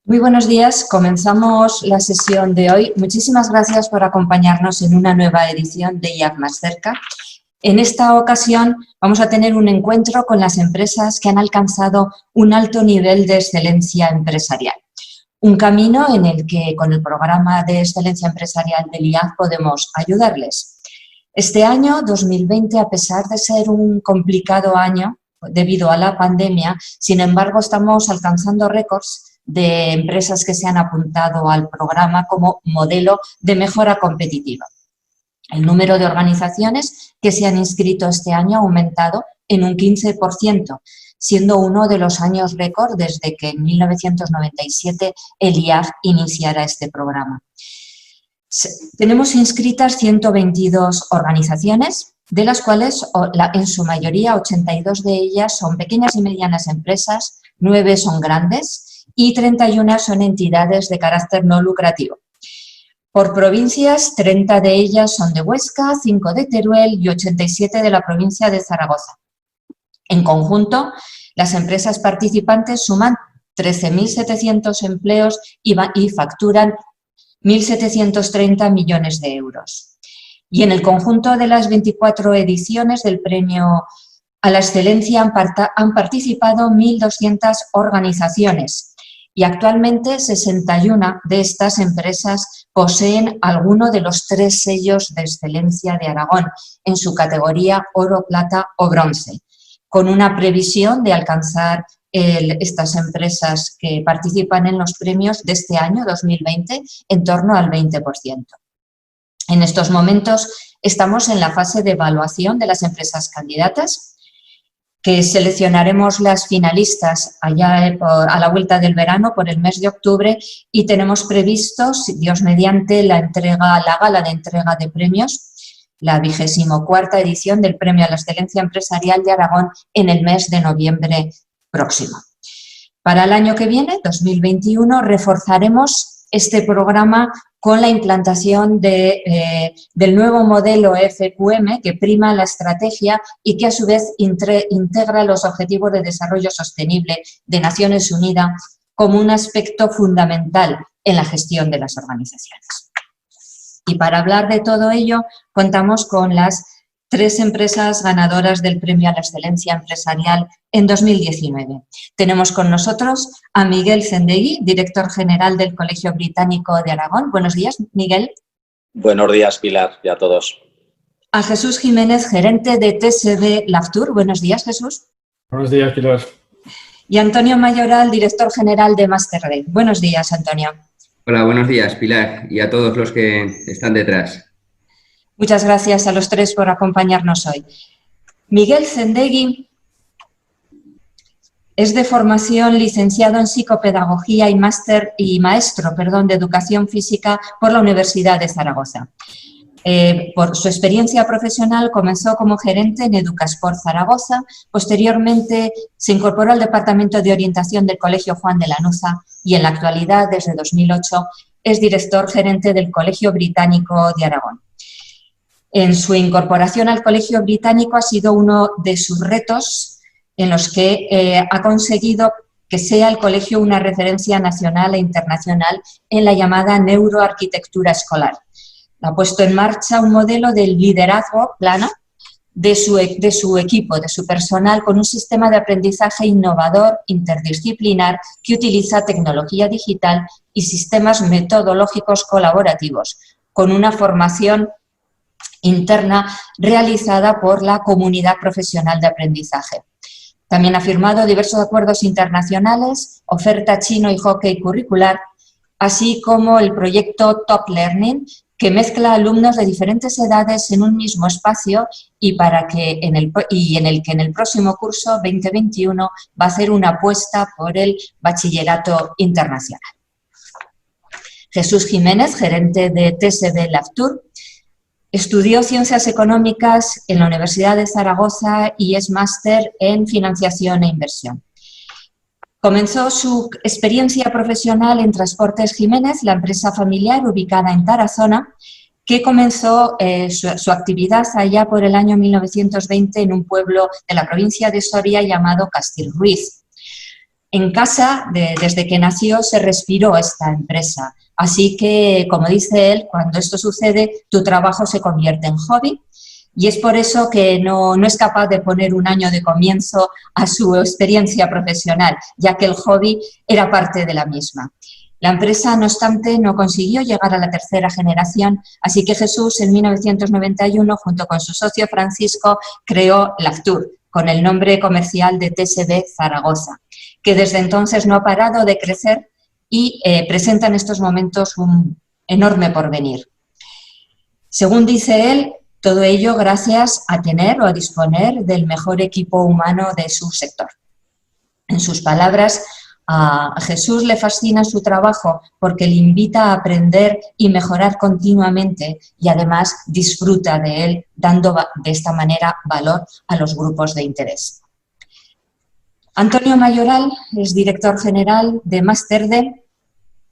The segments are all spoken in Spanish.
Muy buenos días, comenzamos la sesión de hoy. Muchísimas gracias por acompañarnos en una nueva edición de IAC Más Cerca. En esta ocasión vamos a tener un encuentro con las empresas que han alcanzado un alto nivel de excelencia empresarial. Un camino en el que con el programa de excelencia empresarial del IAC podemos ayudarles. Este año 2020, a pesar de ser un complicado año debido a la pandemia, sin embargo estamos alcanzando récords de empresas que se han apuntado al programa como modelo de mejora competitiva. El número de organizaciones que se han inscrito este año ha aumentado en un 15%, siendo uno de los años récord desde que en 1997 el IAC iniciara este programa. Tenemos inscritas 122 organizaciones, de las cuales en su mayoría 82 de ellas son pequeñas y medianas empresas, 9 son grandes y 31 son entidades de carácter no lucrativo. Por provincias, 30 de ellas son de Huesca, 5 de Teruel y 87 de la provincia de Zaragoza. En conjunto, las empresas participantes suman 13.700 empleos y facturan 1.730 millones de euros. Y en el conjunto de las 24 ediciones del Premio a la Excelencia han participado 1.200 organizaciones y actualmente 61 de estas empresas poseen alguno de los 3 sellos de excelencia de Aragón en su categoría oro, plata o bronce, con una previsión de alcanzar estas empresas que participan en los premios de este año 2020 en torno al 20%. En estos momentos estamos en la fase de evaluación de las empresas candidatas, que seleccionaremos las finalistas allá a la vuelta del verano por el mes de octubre y tenemos previsto, si Dios mediante, la gala de entrega de premios, la 24ª edición del Premio a la Excelencia Empresarial de Aragón en el mes de noviembre próximo. Para el año que viene, 2021, reforzaremos este programa con la implantación del nuevo modelo FQM que prima la estrategia y que a su vez integra los Objetivos de Desarrollo Sostenible de Naciones Unidas como un aspecto fundamental en la gestión de las organizaciones. Y para hablar de todo ello, contamos con las 3 empresas ganadoras del Premio a la Excelencia Empresarial en 2019. Tenemos con nosotros a Miguel Zendegui, director general del Colegio Británico de Aragón. Buenos días, Miguel. Buenos días, Pilar, y a todos. A Jesús Jiménez, gerente de TSB Laftur. Buenos días, Jesús. Buenos días, Pilar. Y Antonio Mayoral, director general de Masterred. Buenos días, Antonio. Hola, buenos días, Pilar, y a todos los que están detrás. Muchas gracias a los 3 por acompañarnos hoy. Miguel Zendegui es de formación licenciado en psicopedagogía y maestro de educación física por la Universidad de Zaragoza. Por su experiencia profesional comenzó como gerente en Educasport Zaragoza, posteriormente se incorporó al Departamento de Orientación del Colegio Juan de Lanuza y en la actualidad, desde 2008, es director gerente del Colegio Británico de Aragón. En su incorporación al Colegio Británico ha sido uno de sus retos en los que ha conseguido que sea el colegio una referencia nacional e internacional en la llamada neuroarquitectura escolar. Ha puesto en marcha un modelo de liderazgo plano de su equipo, de su personal, con un sistema de aprendizaje innovador, interdisciplinar, que utiliza tecnología digital y sistemas metodológicos colaborativos, con una formación interna realizada por la comunidad profesional de aprendizaje. También ha firmado diversos acuerdos internacionales, oferta chino y hockey curricular, así como el proyecto Top Learning, que mezcla alumnos de diferentes edades en un mismo espacio y en el que en el próximo curso 2021 va a hacer una apuesta por el bachillerato internacional. Jesús Jiménez, gerente de TSB Laftur, estudió Ciencias Económicas en la Universidad de Zaragoza y es máster en Financiación e Inversión. Comenzó su experiencia profesional en Transportes Jiménez, la empresa familiar ubicada en Tarazona, que comenzó su actividad allá por el año 1920 en un pueblo de la provincia de Soria llamado Castilruiz. En casa, desde que nació, se respiró esta empresa. Así que, como dice él, cuando esto sucede, tu trabajo se convierte en hobby. Y es por eso que no es capaz de poner un año de comienzo a su experiencia profesional, ya que el hobby era parte de la misma. La empresa, no obstante, no consiguió llegar a la tercera generación, así que Jesús, en 1991, junto con su socio Francisco, creó Lactur, con el nombre comercial de TSB Zaragoza, que desde entonces no ha parado de crecer y presenta en estos momentos un enorme porvenir. Según dice él, todo ello gracias a tener o a disponer del mejor equipo humano de su sector. En sus palabras, a Jesús le fascina su trabajo porque le invita a aprender y mejorar continuamente y además disfruta de él, dando de esta manera valor a los grupos de interés. Antonio Mayoral es director general de Masterde,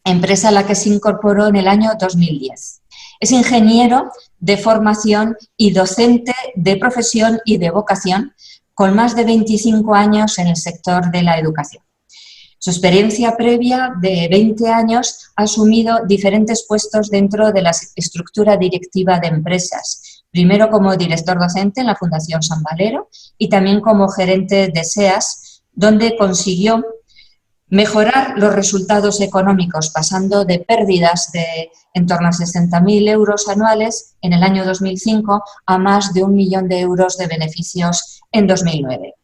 empresa a la que se incorporó en el año 2010. Es ingeniero de formación y docente de profesión y de vocación, con más de 25 años en el sector de la educación. Su experiencia previa de 20 años ha asumido diferentes puestos dentro de la estructura directiva de empresas, primero como director docente en la Fundación San Valero y también como gerente de SEAS, donde consiguió mejorar los resultados económicos, pasando de pérdidas de en torno a 60.000 euros anuales en el año 2005 a más de 1 millón de euros de beneficios en 2009.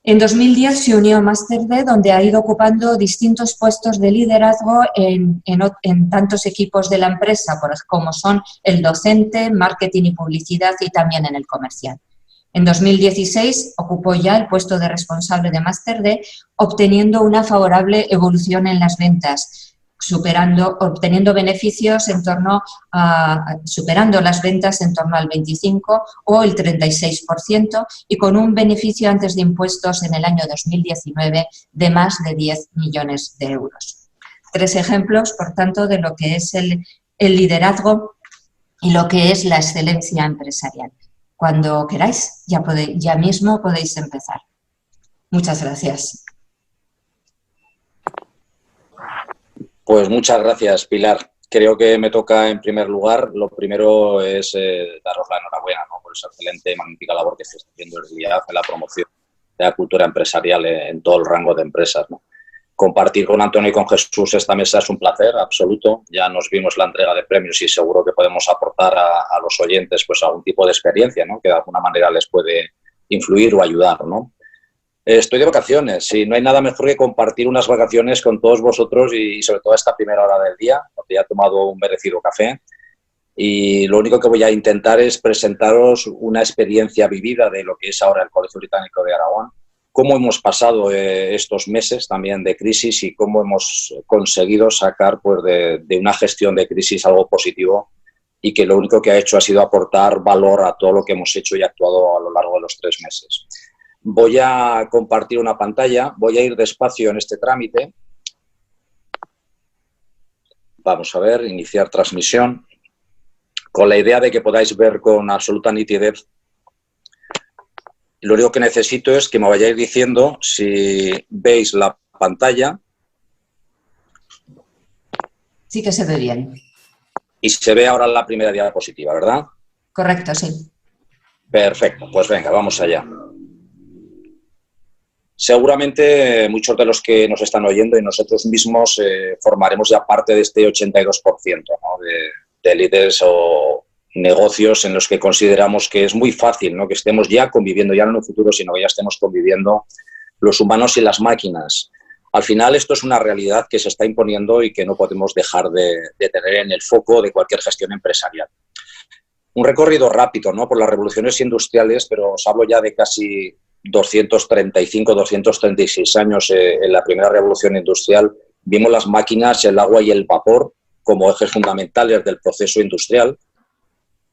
En 2010 se unió a Masterde, donde ha ido ocupando distintos puestos de liderazgo en tantos equipos de la empresa, como son el docente, marketing y publicidad y también en el comercial. En 2016 ocupó ya el puesto de responsable de Masterde, obteniendo una favorable evolución en las ventas, obteniendo beneficios en torno superando las ventas en torno al 25 o el 36% y con un beneficio antes de impuestos en el año 2019 de más de 10 millones de euros. 3 ejemplos, por tanto, de lo que es el liderazgo y lo que es la excelencia empresarial. Cuando queráis, ya mismo podéis empezar. Muchas gracias. Pues muchas gracias, Pilar. Creo que me toca, en primer lugar, lo primero es daros la enhorabuena, ¿no?, por esa excelente y magnífica labor que estáis haciendo desde IAF en la promoción de la cultura empresarial en todo el rango de empresas, ¿no? Compartir con Antonio y con Jesús esta mesa es un placer absoluto. Ya nos vimos la entrega de premios y seguro que podemos aportar a los oyentes pues algún tipo de experiencia, ¿no?, que de alguna manera les puede influir o ayudar, ¿no? Estoy de vacaciones y no hay nada mejor que compartir unas vacaciones con todos vosotros y sobre todo a esta primera hora del día, donde ya he tomado un merecido café. Y lo único que voy a intentar es presentaros una experiencia vivida de lo que es ahora el Colegio Británico de Aragón, cómo hemos pasado estos meses también de crisis y cómo hemos conseguido sacar pues, de una gestión de crisis algo positivo y que lo único que ha hecho ha sido aportar valor a todo lo que hemos hecho y actuado a lo largo de los 3 meses. Voy a compartir una pantalla, voy a ir despacio en este trámite. Vamos a ver, iniciar transmisión, con la idea de que podáis ver con absoluta nitidez. Lo único que necesito es que me vayáis diciendo si veis la pantalla. Sí que se ve bien. Y se ve ahora la primera diapositiva, ¿verdad? Correcto, sí. Perfecto, pues venga, vamos allá. Seguramente muchos de los que nos están oyendo y nosotros mismos formaremos ya parte de este 82%, ¿no?, de líderes o negocios en los que consideramos que es muy fácil, ¿no?, que estemos ya conviviendo, ya no en un futuro, sino que ya estemos conviviendo los humanos y las máquinas. Al final esto es una realidad que se está imponiendo y que no podemos dejar de tener en el foco de cualquier gestión empresarial. Un recorrido rápido, ¿no?, por las revoluciones industriales, pero os hablo ya de casi 235, 236 años en la primera revolución industrial. Vimos las máquinas, el agua y el vapor como ejes fundamentales del proceso industrial.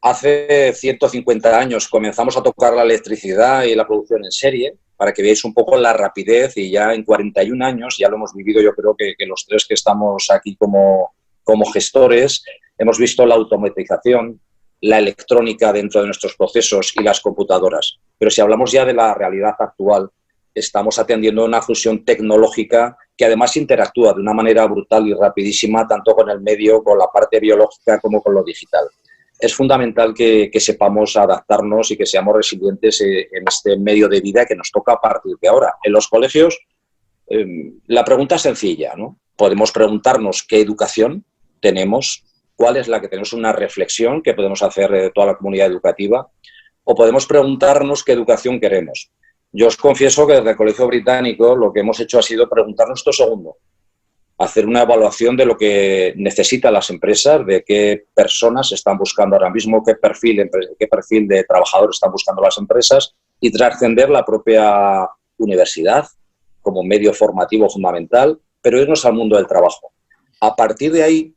Hace 150 años comenzamos a tocar la electricidad y la producción en serie, para que veáis un poco la rapidez, y ya en 41 años, ya lo hemos vivido, yo creo que los 3 que estamos aquí como gestores, hemos visto la automatización, la electrónica dentro de nuestros procesos y las computadoras. Pero si hablamos ya de la realidad actual, estamos atendiendo una fusión tecnológica que además interactúa de una manera brutal y rapidísima tanto con el medio, con la parte biológica como con lo digital. Es fundamental que sepamos adaptarnos y que seamos resilientes en este medio de vida que nos toca a partir de ahora. En los colegios, la pregunta es sencilla, ¿no? Podemos preguntarnos qué educación tenemos, cuál es la que tenemos, una reflexión que podemos hacer de toda la comunidad educativa, o podemos preguntarnos qué educación queremos. Yo os confieso que desde el Colegio Británico lo que hemos hecho ha sido preguntarnos esto segundo, hacer una evaluación de lo que necesitan las empresas, de qué personas están buscando ahora mismo, qué perfil de trabajadores están buscando las empresas y trascender la propia universidad como medio formativo fundamental, pero irnos al mundo del trabajo. A partir de ahí,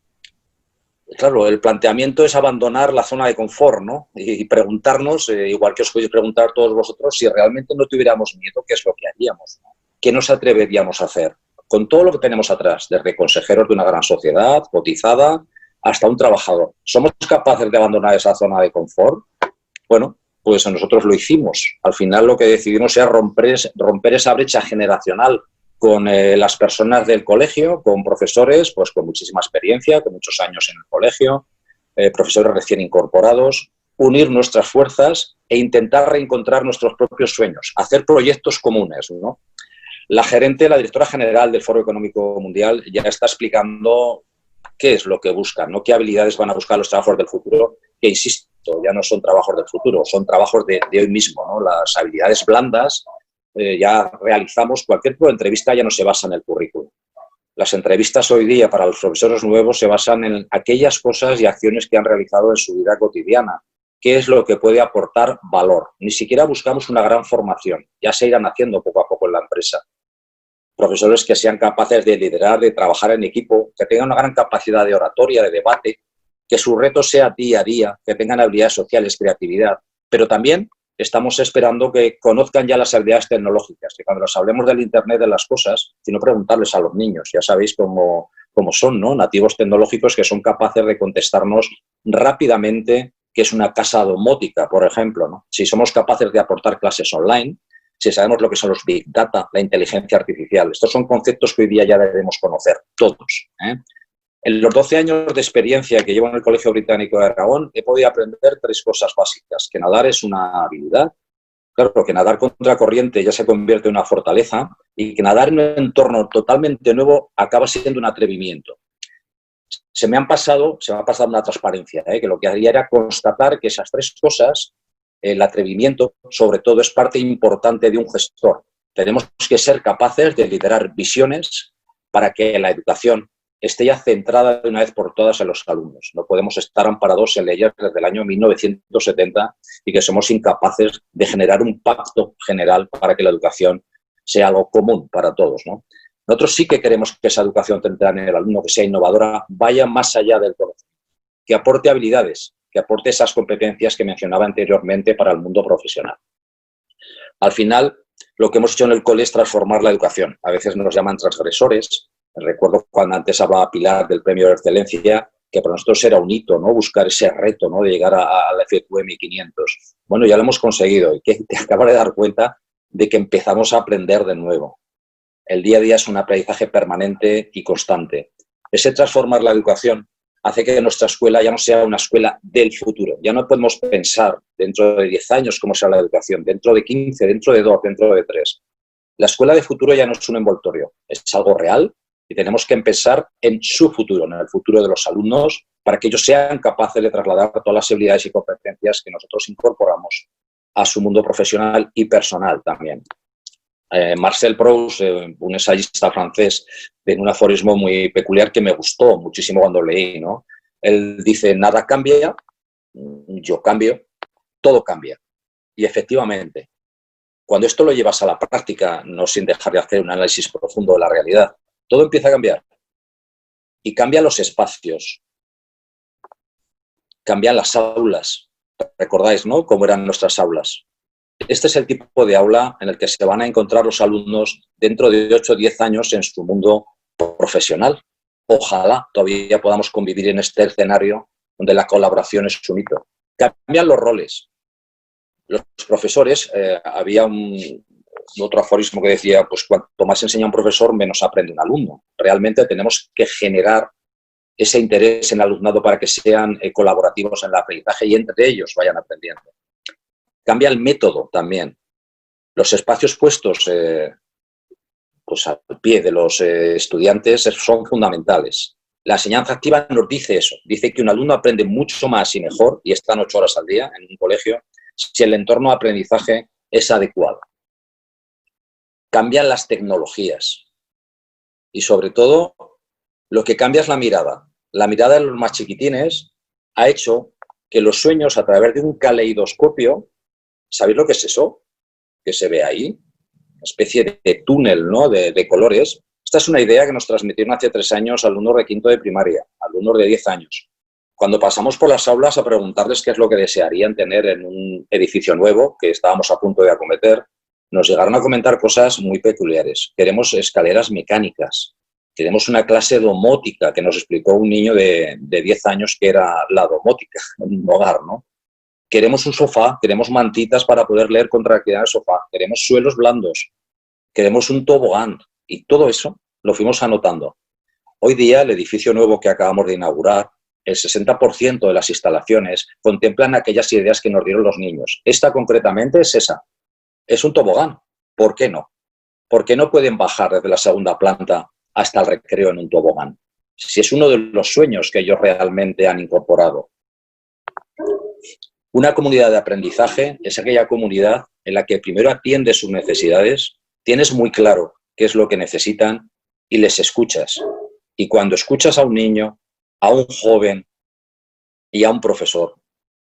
claro, el planteamiento es abandonar la zona de confort, ¿no? Y preguntarnos, igual que os podéis preguntar todos vosotros, si realmente no tuviéramos miedo, ¿qué es lo que haríamos? ¿Qué nos atreveríamos a hacer? Con todo lo que tenemos atrás, desde consejeros de una gran sociedad, cotizada, hasta un trabajador. ¿Somos capaces de abandonar esa zona de confort? Bueno, pues nosotros lo hicimos. Al final lo que decidimos era romper esa brecha generacional con las personas del colegio, con profesores pues con muchísima experiencia, con muchos años en el colegio, profesores recién incorporados, unir nuestras fuerzas e intentar reencontrar nuestros propios sueños, hacer proyectos comunes, ¿no? La directora general del Foro Económico Mundial ya está explicando qué es lo que buscan, ¿no? Qué habilidades van a buscar los trabajos del futuro, que insisto, ya no son trabajos del futuro, son trabajos de hoy mismo, ¿no? Las habilidades blandas, ya realizamos, cualquier tipo de entrevista ya no se basa en el currículum. Las entrevistas hoy día para los profesores nuevos se basan en aquellas cosas y acciones que han realizado en su vida cotidiana. ¿Qué es lo que puede aportar valor? Ni siquiera buscamos una gran formación, ya se irán haciendo poco a poco en la empresa. Profesores que sean capaces de liderar, de trabajar en equipo, que tengan una gran capacidad de oratoria, de debate, que su reto sea día a día, que tengan habilidades sociales, creatividad, pero también estamos esperando que conozcan ya las habilidades tecnológicas, que cuando les hablemos del Internet de las cosas, sino preguntarles a los niños, ya sabéis cómo son, ¿no? Nativos tecnológicos que son capaces de contestarnos rápidamente qué es una casa domótica, por ejemplo, ¿no? Si somos capaces de aportar clases online, si sabemos lo que son los Big Data, la inteligencia artificial. Estos son conceptos que hoy día ya debemos conocer, todos, ¿eh? En los 12 años de experiencia que llevo en el Colegio Británico de Aragón, he podido aprender 3 cosas básicas. Que nadar es una habilidad, claro, que nadar contra corriente ya se convierte en una fortaleza y que nadar en un entorno totalmente nuevo acaba siendo un atrevimiento. Se me ha pasado una transparencia, que lo que haría era constatar que esas 3 cosas, el atrevimiento, sobre todo, es parte importante de un gestor. Tenemos que ser capaces de liderar visiones para que la educación esté ya centrada de una vez por todas en los alumnos. No podemos estar amparados en leyes desde el año 1970 y que somos incapaces de generar un pacto general para que la educación sea algo común para todos, ¿no? Nosotros sí que queremos que esa educación centrada en el alumno, que sea innovadora, vaya más allá del conocimiento, que aporte habilidades, que aporte esas competencias que mencionaba anteriormente para el mundo profesional. Al final, lo que hemos hecho en el cole es transformar la educación. A veces nos llaman transgresores. Recuerdo cuando antes hablaba Pilar del Premio de Excelencia, que para nosotros era un hito, ¿no? Buscar ese reto, ¿no? De llegar a la FQM 500. Bueno, ya lo hemos conseguido y que te acabas de dar cuenta de que empezamos a aprender de nuevo. El día a día es un aprendizaje permanente y constante. Ese transformar la educación hace que nuestra escuela ya no sea una escuela del futuro. Ya no podemos pensar dentro de 10 años cómo será la educación, dentro de 15, dentro de 2, dentro de 3. La escuela de futuro ya no es un envoltorio, es algo real y tenemos que pensar en su futuro, en el futuro de los alumnos, para que ellos sean capaces de trasladar todas las habilidades y competencias que nosotros incorporamos a su mundo profesional y personal también. Marcel Proust, un ensayista francés, tiene un aforismo muy peculiar que me gustó muchísimo cuando leí, ¿no? Él dice, nada cambia, yo cambio, todo cambia. Y efectivamente, cuando esto lo llevas a la práctica, no sin dejar de hacer un análisis profundo de la realidad, todo empieza a cambiar. Y cambian los espacios, cambian las aulas. ¿Recordáis, no? Cómo eran nuestras aulas. Este es el tipo de aula en el que se van a encontrar los alumnos dentro de 8 o 10 años en su mundo profesional. Ojalá todavía podamos convivir en este escenario donde la colaboración es un hito. Cambian los roles. Los profesores, había un otro aforismo que decía, pues cuanto más enseña un profesor, menos aprende un alumno. Realmente tenemos que generar ese interés en el alumnado para que sean colaborativos en el aprendizaje y entre ellos vayan aprendiendo. Cambia el método también. Los espacios puestos pues al pie de los estudiantes son fundamentales. La enseñanza activa nos dice eso, dice que un alumno aprende mucho más y mejor, y están 8 horas al día en un colegio, si el entorno de aprendizaje es adecuado. Cambian las tecnologías y sobre todo lo que cambia es la mirada. La mirada de los más chiquitines ha hecho que los sueños a través de un caleidoscopio, ¿sabéis lo que es eso? Que se ve ahí, una especie de túnel, ¿no? de colores. Esta es una idea que nos transmitieron hace 3 años alumnos de quinto de primaria, alumnos de 10 años. Cuando pasamos por las aulas a preguntarles qué es lo que desearían tener en un edificio nuevo que estábamos a punto de acometer, nos llegaron a comentar cosas muy peculiares. Queremos escaleras mecánicas, queremos una clase domótica, que nos explicó un niño de 10 años que era la domótica en un hogar, ¿no? Queremos un sofá, queremos mantitas para poder leer con tranquilidad en el sofá, queremos suelos blandos, queremos un tobogán, y todo eso lo fuimos anotando. Hoy día, el edificio nuevo que acabamos de inaugurar, el 60% de las instalaciones contemplan aquellas ideas que nos dieron los niños. Esta concretamente es esa, es un tobogán. ¿Por qué no? ¿Por qué no pueden bajar desde la segunda planta hasta el recreo en un tobogán? Si es uno de los sueños que ellos realmente han incorporado. Una comunidad de aprendizaje es aquella comunidad en la que primero atiende sus necesidades, tienes muy claro qué es lo que necesitan y les escuchas. Y cuando escuchas a un niño, a un joven y a un profesor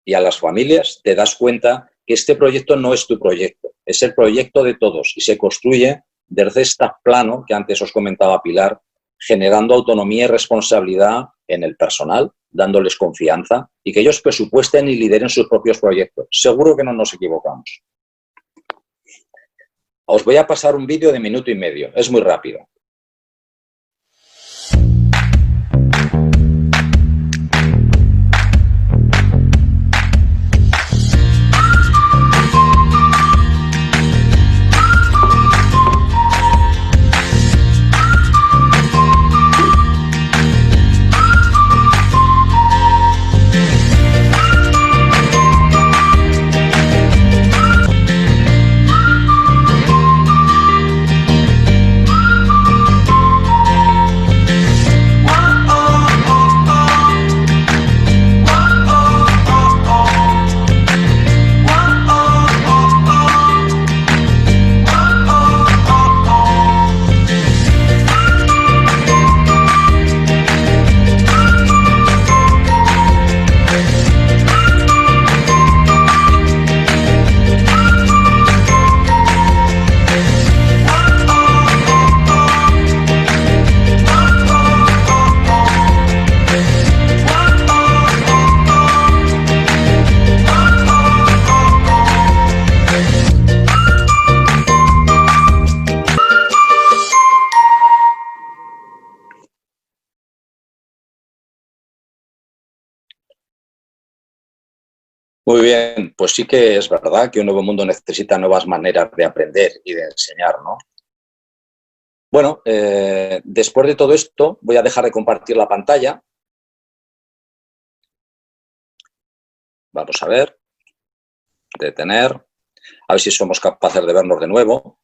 y a las familias, te das cuenta que este proyecto no es tu proyecto, es el proyecto de todos y se construye desde este plano que antes os comentaba Pilar, generando autonomía y responsabilidad en el personal, dándoles confianza y que ellos presupuesten y lideren sus propios proyectos. Seguro que no nos equivocamos. Os voy a pasar un vídeo de 1 minuto y medio, es muy rápido. Muy bien, pues sí que es verdad que un nuevo mundo necesita nuevas maneras de aprender y de enseñar, ¿no? Bueno, después de todo esto voy a dejar de compartir la pantalla. Vamos a ver, detener, a ver si somos capaces de vernos de nuevo.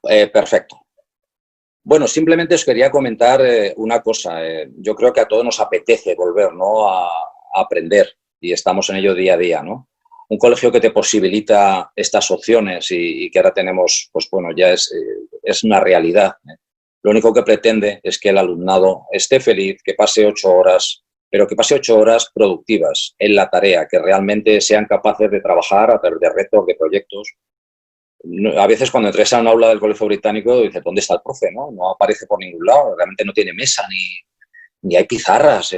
Perfecto. Bueno, simplemente os quería comentar una cosa. Yo creo que a todos nos apetece volver, ¿no?, a aprender y estamos en ello día a día, ¿no? Un colegio que te posibilita estas opciones y que ahora tenemos, pues bueno, ya es una realidad, ¿eh? Lo único que pretende es que el alumnado esté feliz, que pase 8 horas, pero que pase 8 horas productivas en la tarea, que realmente sean capaces de trabajar a través de retos, de proyectos. A veces cuando entres a un aula del Colegio Británico dices, ¿dónde está el profe? No aparece por ningún lado, realmente no tiene mesa ni hay pizarras.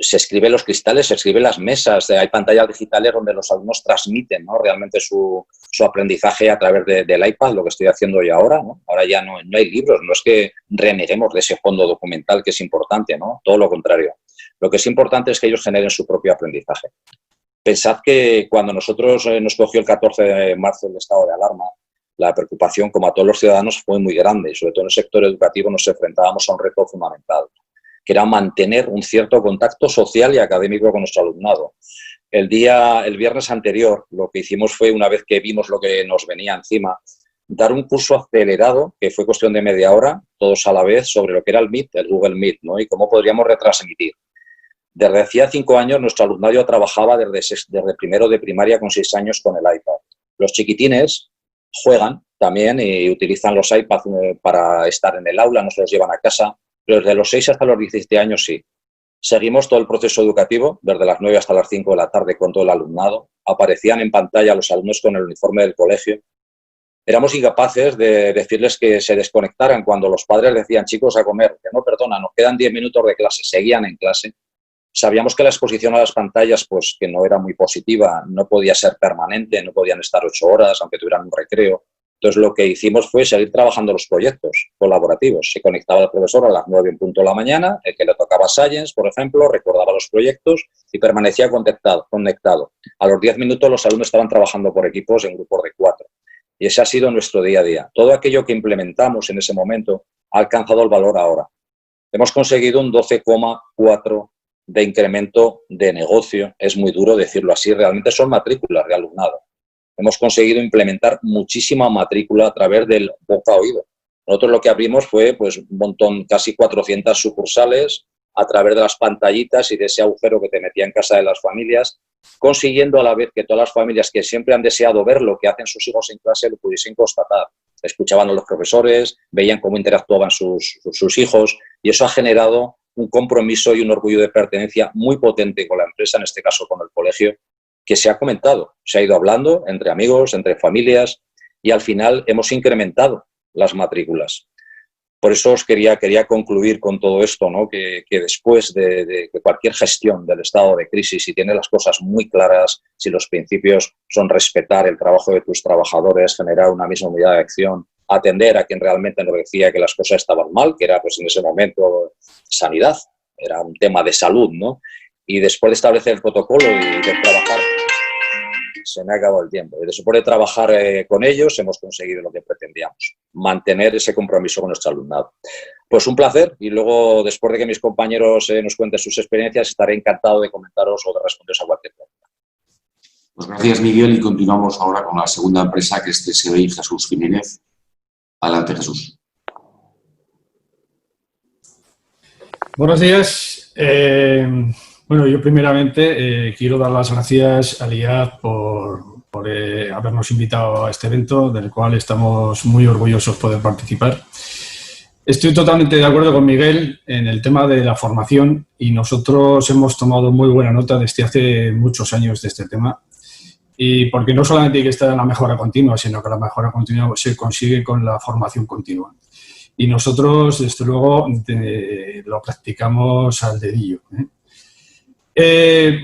Se escriben los cristales, se escriben las mesas, hay pantallas digitales donde los alumnos transmiten, ¿no?, realmente su aprendizaje a través del iPad, lo que estoy haciendo yo ahora, ¿no? Ahora ya no hay libros, no es que reneguemos de ese fondo documental que es importante, ¿no? Todo lo contrario. Lo que es importante es que ellos generen su propio aprendizaje. Pensad que cuando nosotros nos cogió el 14 de marzo el estado de alarma, la preocupación, como a todos los ciudadanos, fue muy grande. Y sobre todo en el sector educativo nos enfrentábamos a un reto fundamental, que era mantener un cierto contacto social y académico con nuestro alumnado. El viernes anterior, lo que hicimos fue, una vez que vimos lo que nos venía encima, dar un curso acelerado, que fue cuestión de media hora, todos a la vez, sobre lo que era el Meet, el Google Meet, ¿no? Y cómo podríamos retransmitir. Desde hacía 5 años nuestro alumnado trabajaba desde primero de primaria con 6 años con el iPad. Los chiquitines juegan también y utilizan los iPads para estar en el aula, no se los llevan a casa, pero desde los 6 hasta los 17 años sí. Seguimos todo el proceso educativo, desde las 9 hasta las 5 de la tarde con todo el alumnado. Aparecían en pantalla los alumnos con el uniforme del colegio. Éramos incapaces de decirles que se desconectaran cuando los padres decían, chicos, a comer, que no, perdona, nos quedan 10 minutos de clase, seguían en clase. Sabíamos que la exposición a las pantallas, pues que no era muy positiva, no podía ser permanente, no podían estar 8 horas, aunque tuvieran un recreo. Entonces, lo que hicimos fue seguir trabajando los proyectos colaborativos. Se conectaba el profesor a las 9 en punto de la mañana, el que le tocaba Science, por ejemplo, recordaba los proyectos y permanecía conectado. A los 10 minutos los alumnos estaban trabajando por equipos en grupos de 4. Y ese ha sido nuestro día a día. Todo aquello que implementamos en ese momento ha alcanzado el valor ahora. Hemos conseguido un 12,4 de incremento de negocio. Es muy duro decirlo así, realmente son matrículas de alumnado. Hemos conseguido implementar muchísima matrícula a través del boca a oído. Nosotros lo que abrimos fue pues, un montón, casi 400 sucursales a través de las pantallitas y de ese agujero que te metía en casa de las familias, consiguiendo a la vez que todas las familias que siempre han deseado ver lo que hacen sus hijos en clase lo pudiesen constatar. Escuchaban a los profesores, veían cómo interactuaban sus hijos y eso ha generado un compromiso y un orgullo de pertenencia muy potente con la empresa, en este caso con el colegio, que se ha comentado, se ha ido hablando entre amigos, entre familias y al final hemos incrementado las matrículas. Por eso os quería concluir con todo esto, ¿no? Que después de cualquier gestión del estado de crisis, si tienes las cosas muy claras, si los principios son respetar el trabajo de tus trabajadores, generar una misma unidad de acción, atender a quien realmente nos decía que las cosas estaban mal, que era pues en ese momento sanidad, era un tema de salud, ¿no? Y después de establecer el protocolo y de trabajar, se me ha acabado el tiempo. Y después de trabajar con ellos hemos conseguido lo que pretendíamos, mantener ese compromiso con nuestro alumnado. Pues un placer y luego, después de que mis compañeros nos cuenten sus experiencias, estaré encantado de comentaros o de responderos a cualquier pregunta. Pues gracias, Miguel, y continuamos ahora con la segunda empresa, que es CSBI Jesús Jiménez. Adelante, Jesús. Buenos días. Bueno, yo primeramente quiero dar las gracias al IAD por habernos invitado a este evento, del cual estamos muy orgullosos de poder participar. Estoy totalmente de acuerdo con Miguel en el tema de la formación y nosotros hemos tomado muy buena nota desde hace muchos años de este tema. Y porque no solamente hay que estar en la mejora continua, sino que la mejora continua se consigue con la formación continua. Y nosotros, desde luego, lo practicamos al dedillo,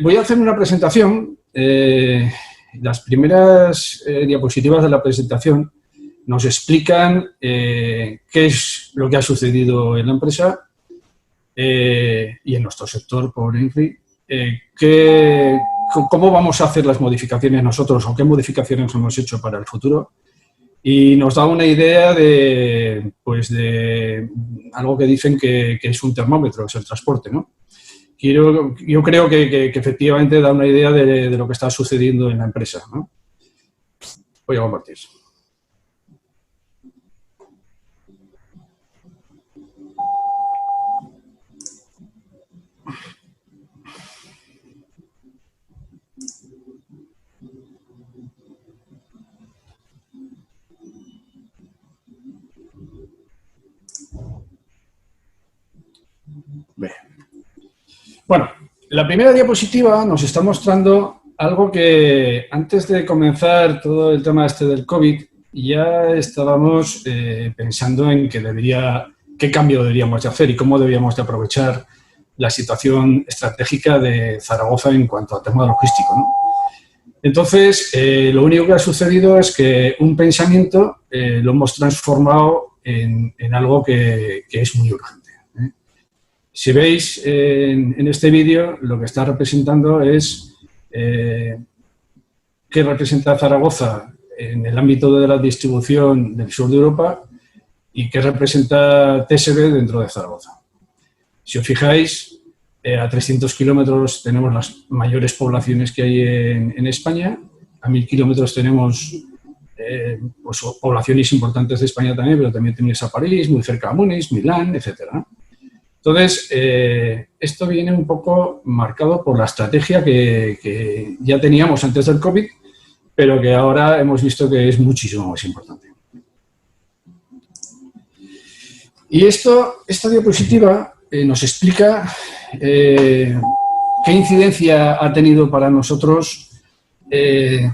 voy a hacer una presentación. Las primeras diapositivas de la presentación nos explican qué es lo que ha sucedido en la empresa y en nuestro sector, por INFRI, cómo vamos a hacer las modificaciones nosotros o qué modificaciones hemos hecho para el futuro. Y nos da una idea de algo que dicen que es un termómetro, es el transporte, ¿no? Yo creo que efectivamente da una idea de lo que está sucediendo en la empresa, ¿no? Voy a compartir. Bien. Bueno, la primera diapositiva nos está mostrando algo que antes de comenzar todo el tema del COVID ya estábamos pensando en qué cambio deberíamos de hacer y cómo debíamos de aprovechar la situación estratégica de Zaragoza en cuanto al tema logístico, ¿no? Entonces, lo único que ha sucedido es que un pensamiento lo hemos transformado en algo que es muy urgente. Si veis en este vídeo, lo que está representando es qué representa Zaragoza en el ámbito de la distribución del sur de Europa y qué representa TSB dentro de Zaragoza. Si os fijáis, a 300 kilómetros tenemos las mayores poblaciones que hay en España, a 1000 kilómetros tenemos pues, poblaciones importantes de España también, pero también tenéis a París, muy cerca a Múnich, Milán, etcétera. Entonces, esto viene un poco marcado por la estrategia que ya teníamos antes del COVID, pero que ahora hemos visto que es muchísimo más importante. Y esta diapositiva nos explica qué incidencia ha tenido para nosotros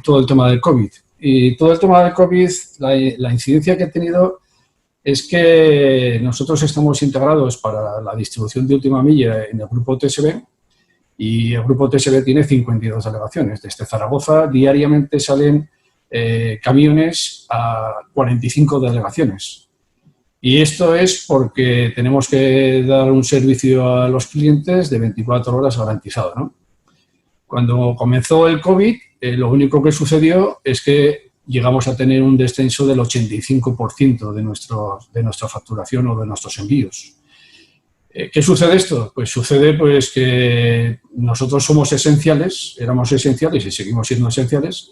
todo el tema del COVID. Y todo el tema del COVID, la incidencia que ha tenido es que nosotros estamos integrados para la distribución de última milla en el grupo TSB y el grupo TSB tiene 52 delegaciones. Desde Zaragoza diariamente salen camiones a 45 delegaciones. Y esto es porque tenemos que dar un servicio a los clientes de 24 horas garantizado, ¿no? Cuando comenzó el COVID, lo único que sucedió es que llegamos a tener un descenso del 85% de nuestra facturación o de nuestros envíos. ¿Qué sucede esto? Pues sucede pues, que nosotros somos esenciales, éramos esenciales y seguimos siendo esenciales,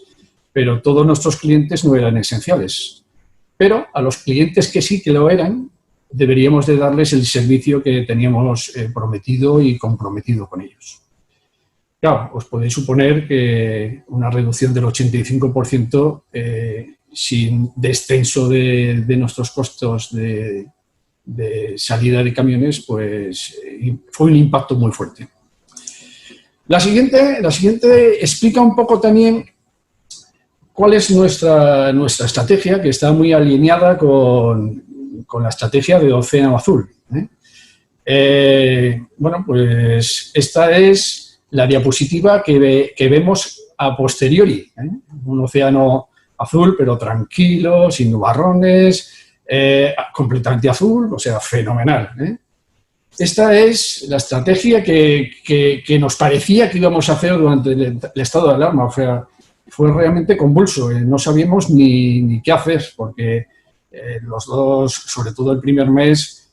pero todos nuestros clientes no eran esenciales. Pero a los clientes que sí que lo eran, deberíamos de darles el servicio que teníamos prometido y comprometido con ellos. Claro, os podéis suponer que una reducción del 85% sin descenso de nuestros costos de salida de camiones, pues fue un impacto muy fuerte. La siguiente explica un poco también cuál es nuestra estrategia, que está muy alineada con la estrategia de Océano Azul. Bueno, pues esta es la diapositiva que vemos a posteriori. Un océano azul, pero tranquilo, sin nubarrones, completamente azul, o sea, fenomenal. Esta es la estrategia que nos parecía que íbamos a hacer durante el estado de alarma. O sea, fue realmente convulso. No sabíamos ni qué hacer, porque los dos, sobre todo el primer mes,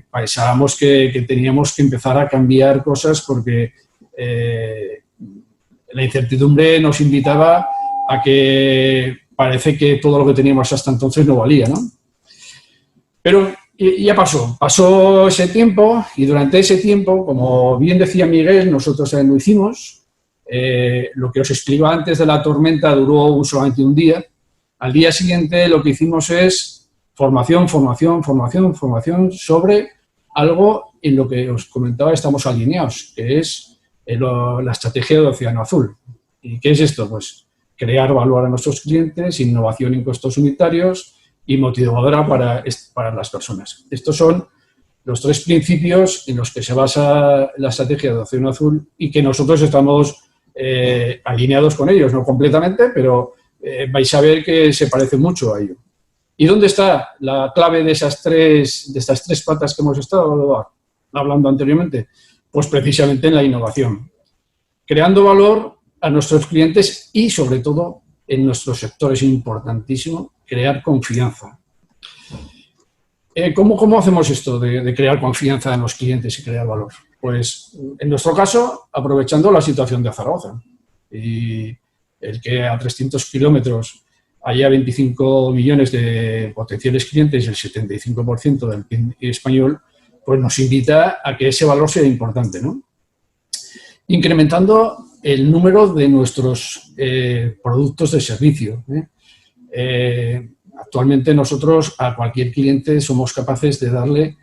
pensábamos que teníamos que empezar a cambiar cosas porque la incertidumbre nos invitaba a que parece que todo lo que teníamos hasta entonces no valía, ¿no? Pero ya pasó ese tiempo y durante ese tiempo, como bien decía Miguel, nosotros también lo hicimos. Lo que os explicaba antes de la tormenta duró solamente un día. Al día siguiente lo que hicimos es formación sobre algo en lo que os comentaba estamos alineados, que es la estrategia de Océano Azul. ¿Y qué es esto? Pues crear valor a nuestros clientes, innovación en costos unitarios y motivadora para las personas. Estos son los tres principios en los que se basa la estrategia de Océano Azul y que nosotros estamos alineados con ellos, no completamente, pero vais a ver que se parece mucho a ello. ¿Y dónde está la clave de estas tres patas que hemos estado hablando anteriormente? Pues precisamente en la innovación, creando valor a nuestros clientes y, sobre todo, en nuestro sector es importantísimo crear confianza. ¿Cómo hacemos esto de crear confianza en los clientes y crear valor? Pues, en nuestro caso, aprovechando la situación de Zaragoza. Y el que a 300 kilómetros haya 25 millones de potenciales clientes y el 75% del PIB español, pues nos invita a que ese valor sea importante, ¿no? Incrementando el número de nuestros productos de servicio. Actualmente nosotros a cualquier cliente somos capaces de darle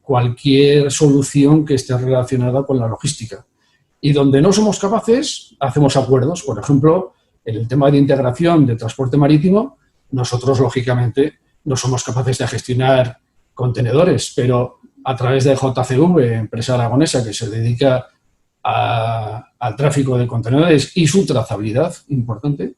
cualquier solución que esté relacionada con la logística. Y donde no somos capaces, hacemos acuerdos. Por ejemplo, en el tema de integración de transporte marítimo, nosotros, lógicamente, no somos capaces de gestionar contenedores, pero a través de JCV, empresa aragonesa que se dedica al tráfico de contenedores y su trazabilidad, importante,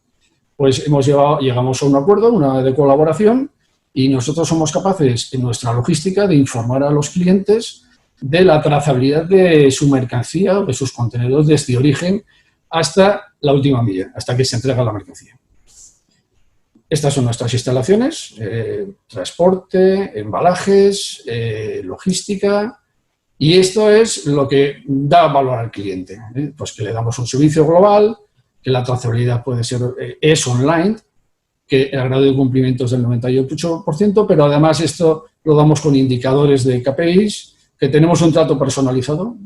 pues llegamos a un acuerdo, de colaboración, y nosotros somos capaces, en nuestra logística, de informar a los clientes de la trazabilidad de su mercancía o de sus contenedores desde origen hasta la última milla, hasta que se entrega la mercancía. Estas son nuestras instalaciones, transporte, embalajes, logística, y esto es lo que da valor al cliente, pues que le damos un servicio global, que la trazabilidad puede ser, es online, que el grado de cumplimiento es del 98%, pero además esto lo damos con indicadores de KPIs, que tenemos un trato personalizado,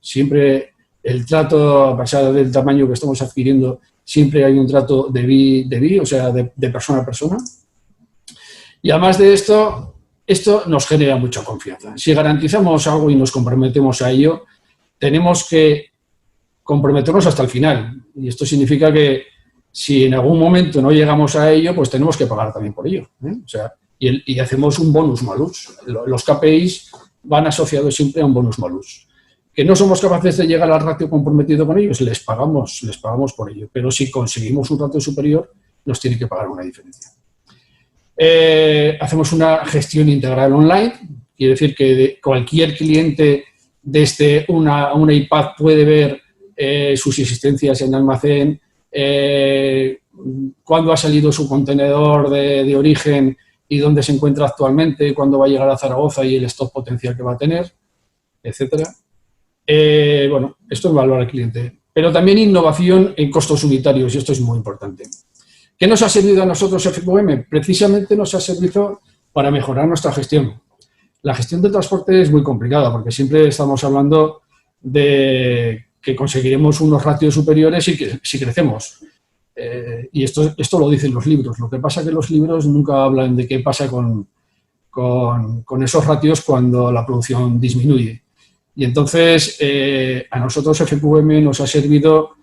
siempre el trato, a pesar del tamaño que estamos adquiriendo, siempre hay un trato de B2B, o sea, de persona a persona. Y además de esto nos genera mucha confianza. Si garantizamos algo y nos comprometemos a ello, tenemos que comprometernos hasta el final. Y esto significa que si en algún momento no llegamos a ello, pues tenemos que pagar también por ello. O sea, y hacemos un bonus malus. Los KPIs van asociados siempre a un bonus malus. Que no somos capaces de llegar al ratio comprometido con ellos, les pagamos por ello. Pero si conseguimos un ratio superior, nos tiene que pagar una diferencia. Hacemos una gestión integral online, quiere decir que cualquier cliente desde una iPad puede ver sus existencias en almacén, cuándo ha salido su contenedor de origen y dónde se encuentra actualmente, cuándo va a llegar a Zaragoza y el stock potencial que va a tener, etcétera. Bueno, esto es valor al cliente. Pero también innovación en costos unitarios, y esto es muy importante. ¿Qué nos ha servido a nosotros FQM? Precisamente nos ha servido para mejorar nuestra gestión. La gestión del transporte es muy complicada porque siempre estamos hablando de que conseguiremos unos ratios superiores si crecemos. Y esto lo dicen los libros. Lo que pasa es que los libros nunca hablan de qué pasa con esos ratios cuando la producción disminuye. Y entonces a nosotros FQM nos ha servido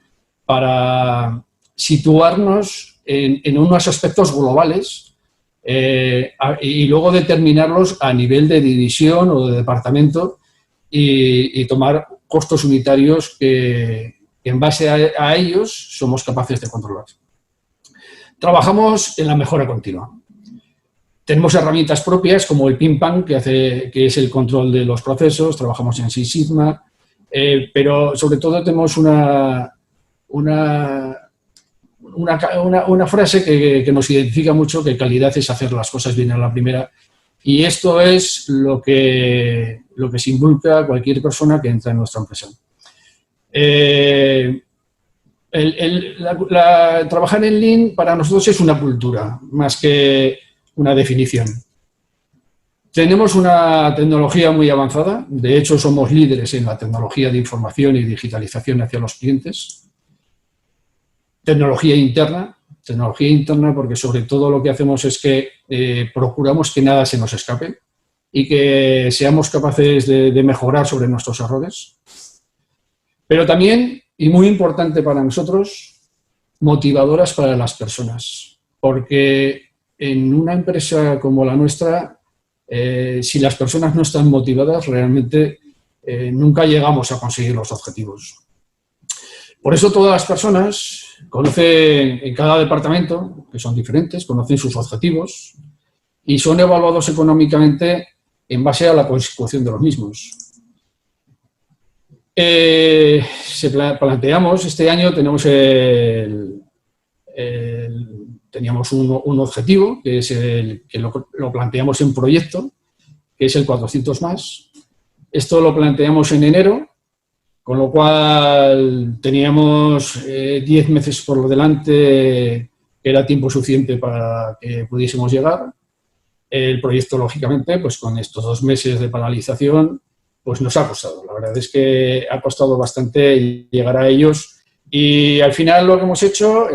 para situarnos en unos aspectos globales y luego determinarlos a nivel de división o de departamento y tomar costos unitarios que en base a ellos somos capaces de controlar. Trabajamos en la mejora continua. Tenemos herramientas propias como el PIMPAN, que es el control de los procesos, trabajamos en Six Sigma, pero sobre todo tenemos una frase que nos identifica mucho, que calidad es hacer las cosas bien a la primera, y esto es lo que se inculca a cualquier persona que entra en nuestra empresa. Trabajar en Lean para nosotros es una cultura, más que una definición. Tenemos una tecnología muy avanzada, de hecho somos líderes en la tecnología de información y digitalización hacia los clientes. Tecnología interna porque sobre todo lo que hacemos es que procuramos que nada se nos escape y que seamos capaces de mejorar sobre nuestros errores. Pero también, y muy importante para nosotros, motivadoras para las personas, porque en una empresa como la nuestra, si las personas no están motivadas, realmente nunca llegamos a conseguir los objetivos. Por eso todas las personas conocen en cada departamento, que son diferentes, conocen sus objetivos y son evaluados económicamente en base a la consecución de los mismos. Planteamos, este año teníamos un objetivo, que es que lo planteamos en proyecto, que es el 400 más. Esto lo planteamos en enero, con lo cual teníamos 10 meses por delante, que era tiempo suficiente para que pudiésemos llegar. El proyecto, lógicamente, pues con estos 2 meses de paralización, pues nos ha costado. La verdad es que ha costado bastante llegar a ellos. Y al final lo que hemos hecho,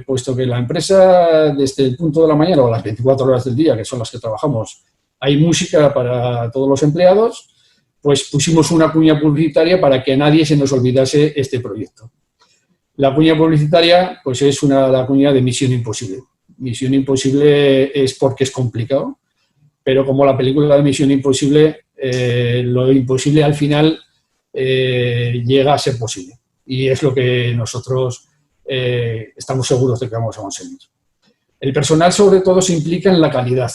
puesto que la empresa desde el punto de la mañana o las 24 horas del día, que son las que trabajamos, hay música para todos los empleados, pues pusimos una cuña publicitaria para que a nadie se nos olvidase este proyecto. La cuña publicitaria pues es la cuña de Misión Imposible. Misión Imposible es porque es complicado, pero como la película de Misión Imposible, lo imposible al final llega a ser posible. Y es lo que nosotros estamos seguros de que vamos a conseguir. El personal, sobre todo, se implica en la calidad.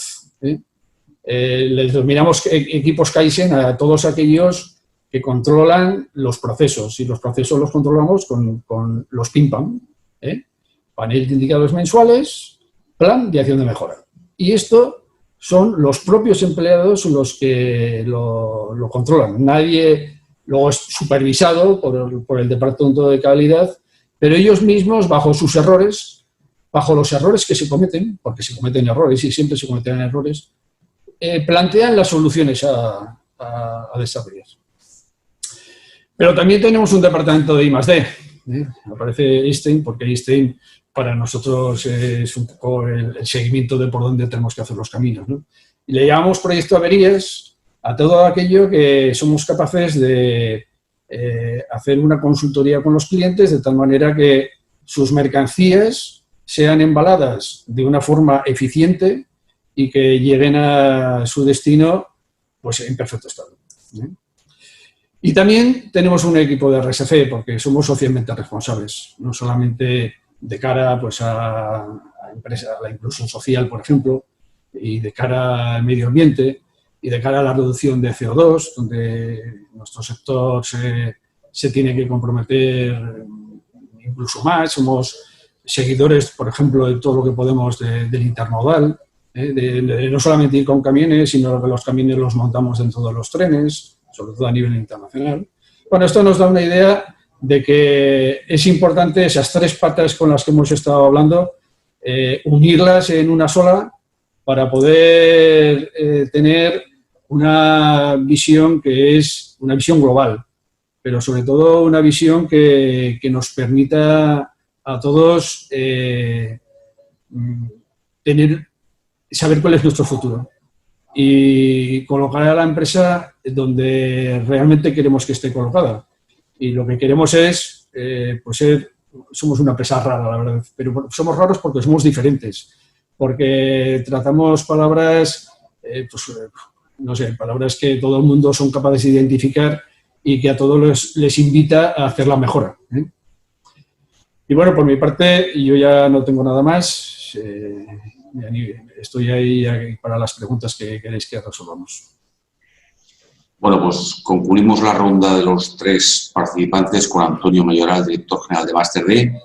les denominamos equipos Kaizen a todos aquellos que controlan los procesos, y los procesos los controlamos con los PIMPAM, panel de indicadores mensuales, plan de acción de mejora. Y esto son los propios empleados los que lo controlan. Nadie, luego es supervisado por el departamento de calidad, pero ellos mismos, bajo sus errores, bajo los errores que se cometen, porque se cometen errores y siempre se cometen errores, plantean las soluciones a desarrollar. Pero también tenemos un departamento de I+D. Aparece Einstein, porque Einstein para nosotros es un poco el seguimiento de por dónde tenemos que hacer los caminos, ¿no? Y le llamamos proyecto averías a todo aquello que somos capaces de hacer una consultoría con los clientes de tal manera que sus mercancías sean embaladas de una forma eficiente y que lleguen a su destino pues, en perfecto estado, ¿eh? Y también tenemos un equipo de RSC, porque somos socialmente responsables, no solamente de cara pues, a la inclusión social, por ejemplo, y de cara al medio ambiente, y de cara a la reducción de CO2, donde nuestro sector se tiene que comprometer incluso más. Somos seguidores, por ejemplo, de todo lo que podemos del intermodal, de no solamente ir con camiones, sino que los camiones los montamos dentro de los trenes, sobre todo a nivel internacional. Bueno, esto nos da una idea de que es importante esas tres patas con las que hemos estado hablando, unirlas en una sola para poder tener una visión que es una visión global, pero sobre todo una visión que nos permita a todos saber cuál es nuestro futuro y colocar a la empresa donde realmente queremos que esté colocada. Y lo que queremos es, somos una empresa rara, la verdad, pero somos raros porque somos diferentes, porque tratamos palabras, no sé, palabras que todo el mundo son capaces de identificar y que a todos les invita a hacer la mejora, ¿eh? Y bueno, por mi parte, yo ya no tengo nada más. Estoy ahí para las preguntas que queréis que resolvamos. Bueno, pues concluimos la ronda de los tres participantes con Antonio Mayoral, director general de Master D.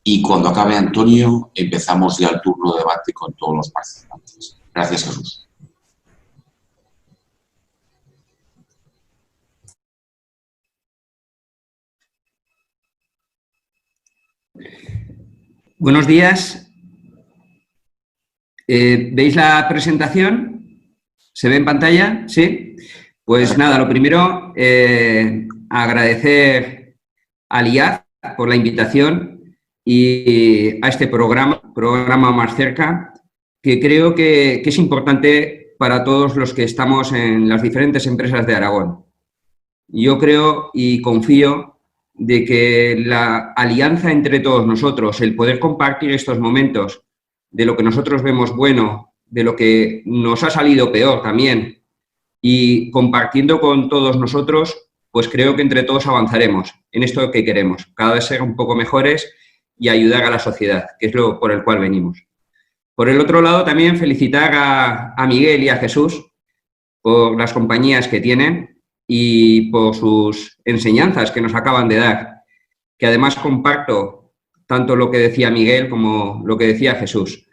Y cuando acabe Antonio, empezamos ya el turno de debate con todos los participantes. Gracias, Jesús. Buenos días. ¿Veis la presentación? ¿Se ve en pantalla? ¿Sí? Pues nada, lo primero, agradecer al IAF por la invitación y a este programa Más Cerca, que creo que es importante para todos los que estamos en las diferentes empresas de Aragón. Yo creo y confío de que la alianza entre todos nosotros, el poder compartir estos momentos de lo que nosotros vemos bueno, de lo que nos ha salido peor también, y compartiendo con todos nosotros, pues creo que entre todos avanzaremos en esto que queremos, cada vez ser un poco mejores y ayudar a la sociedad, que es lo por el cual venimos. Por el otro lado, también felicitar a Miguel y a Jesús por las compañías que tienen y por sus enseñanzas que nos acaban de dar, que además comparto tanto lo que decía Miguel como lo que decía Jesús.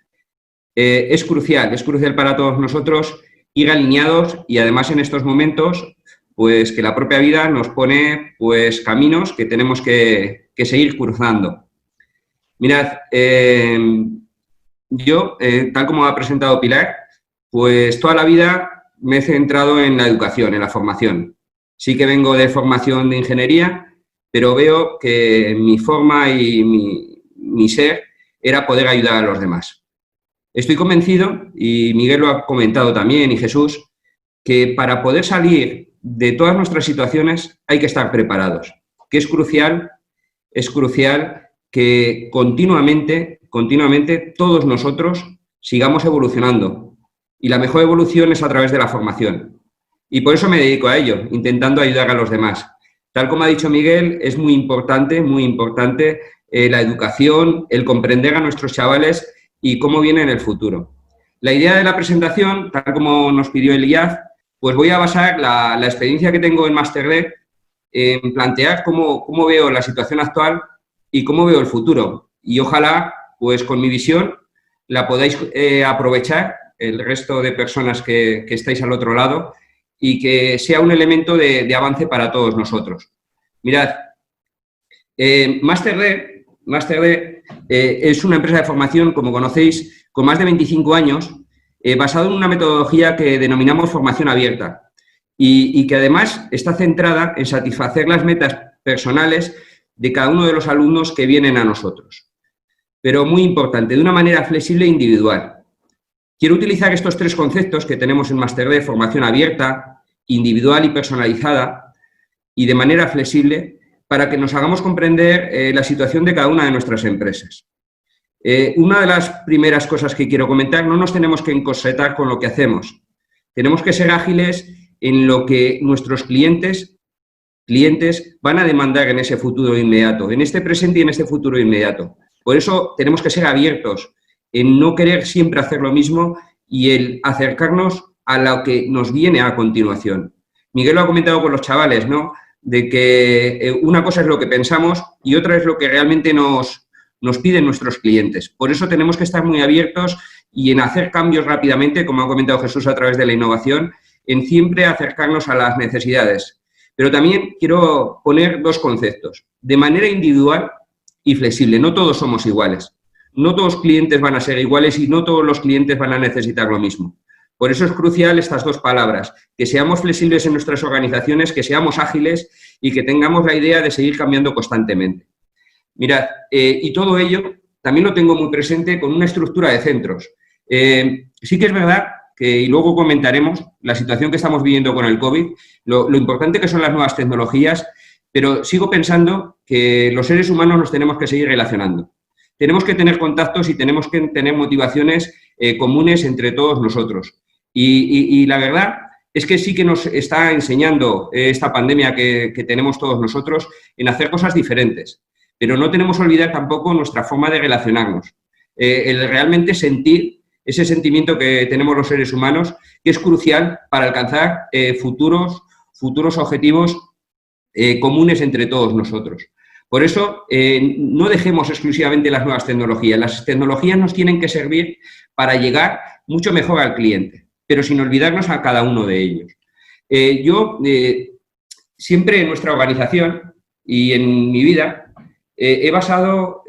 Es crucial para todos nosotros ir alineados y además en estos momentos, pues que la propia vida nos pone pues caminos que tenemos que seguir cruzando. Mirad, yo, tal como ha presentado Pilar, pues toda la vida me he centrado en la educación, en la formación. Sí que vengo de formación de ingeniería, pero veo que mi forma y mi ser era poder ayudar a los demás. Estoy convencido, y Miguel lo ha comentado también, y Jesús, que para poder salir de todas nuestras situaciones hay que estar preparados, que es crucial que continuamente todos nosotros sigamos evolucionando. Y la mejor evolución es a través de la formación. Y por eso me dedico a ello, intentando ayudar a los demás. Tal como ha dicho Miguel, es muy importante la educación, el comprender a nuestros chavales y cómo viene en el futuro. la idea de la presentación, tal como nos pidió el IAF, pues voy a basar la experiencia que tengo en Master D en plantear cómo veo la situación actual y cómo veo el futuro. Y ojalá, pues con mi visión, la podáis aprovechar el resto de personas que estáis al otro lado y que sea un elemento de avance para todos nosotros. Mirad, Master D es una empresa de formación, como conocéis, con más de 25 años, basado en una metodología que denominamos formación abierta y que además está centrada en satisfacer las metas personales de cada uno de los alumnos que vienen a nosotros. Pero muy importante, de una manera flexible e individual. Quiero utilizar estos tres conceptos que tenemos en Master D, formación abierta, individual y personalizada, y de manera flexible, para que nos hagamos comprender la situación de cada una de nuestras empresas. Una de las primeras cosas que quiero comentar, no nos tenemos que encorsetar con lo que hacemos. Tenemos que ser ágiles en lo que nuestros clientes van a demandar en ese futuro inmediato, en este presente y en este futuro inmediato. Por eso tenemos que ser abiertos en no querer siempre hacer lo mismo y el acercarnos a lo que nos viene a continuación. Miguel lo ha comentado con los chavales, ¿no?, de que una cosa es lo que pensamos y otra es lo que realmente nos piden nuestros clientes. Por eso tenemos que estar muy abiertos y en hacer cambios rápidamente, como ha comentado Jesús a través de la innovación, en siempre acercarnos a las necesidades. Pero también quiero poner dos conceptos. De manera individual y flexible. No todos somos iguales. No todos los clientes van a ser iguales y no todos los clientes van a necesitar lo mismo. Por eso es crucial estas dos palabras, que seamos flexibles en nuestras organizaciones, que seamos ágiles y que tengamos la idea de seguir cambiando constantemente. Mirad, y todo ello también lo tengo muy presente con una estructura de centros. Sí que es verdad que, y luego comentaremos, la situación que estamos viviendo con el COVID, lo importante que son las nuevas tecnologías, pero sigo pensando que los seres humanos nos tenemos que seguir relacionando. Tenemos que tener contactos y tenemos que tener motivaciones comunes entre todos nosotros. Y la verdad es que sí que nos está enseñando esta pandemia que tenemos todos nosotros en hacer cosas diferentes. Pero no tenemos que olvidar tampoco nuestra forma de relacionarnos. El realmente sentir ese sentimiento que tenemos los seres humanos, que es crucial para alcanzar futuros objetivos comunes entre todos nosotros. Por eso, no dejemos exclusivamente las nuevas tecnologías. Las tecnologías nos tienen que servir para llegar mucho mejor al cliente, pero sin olvidarnos a cada uno de ellos. Yo, siempre en nuestra organización y en mi vida, he basado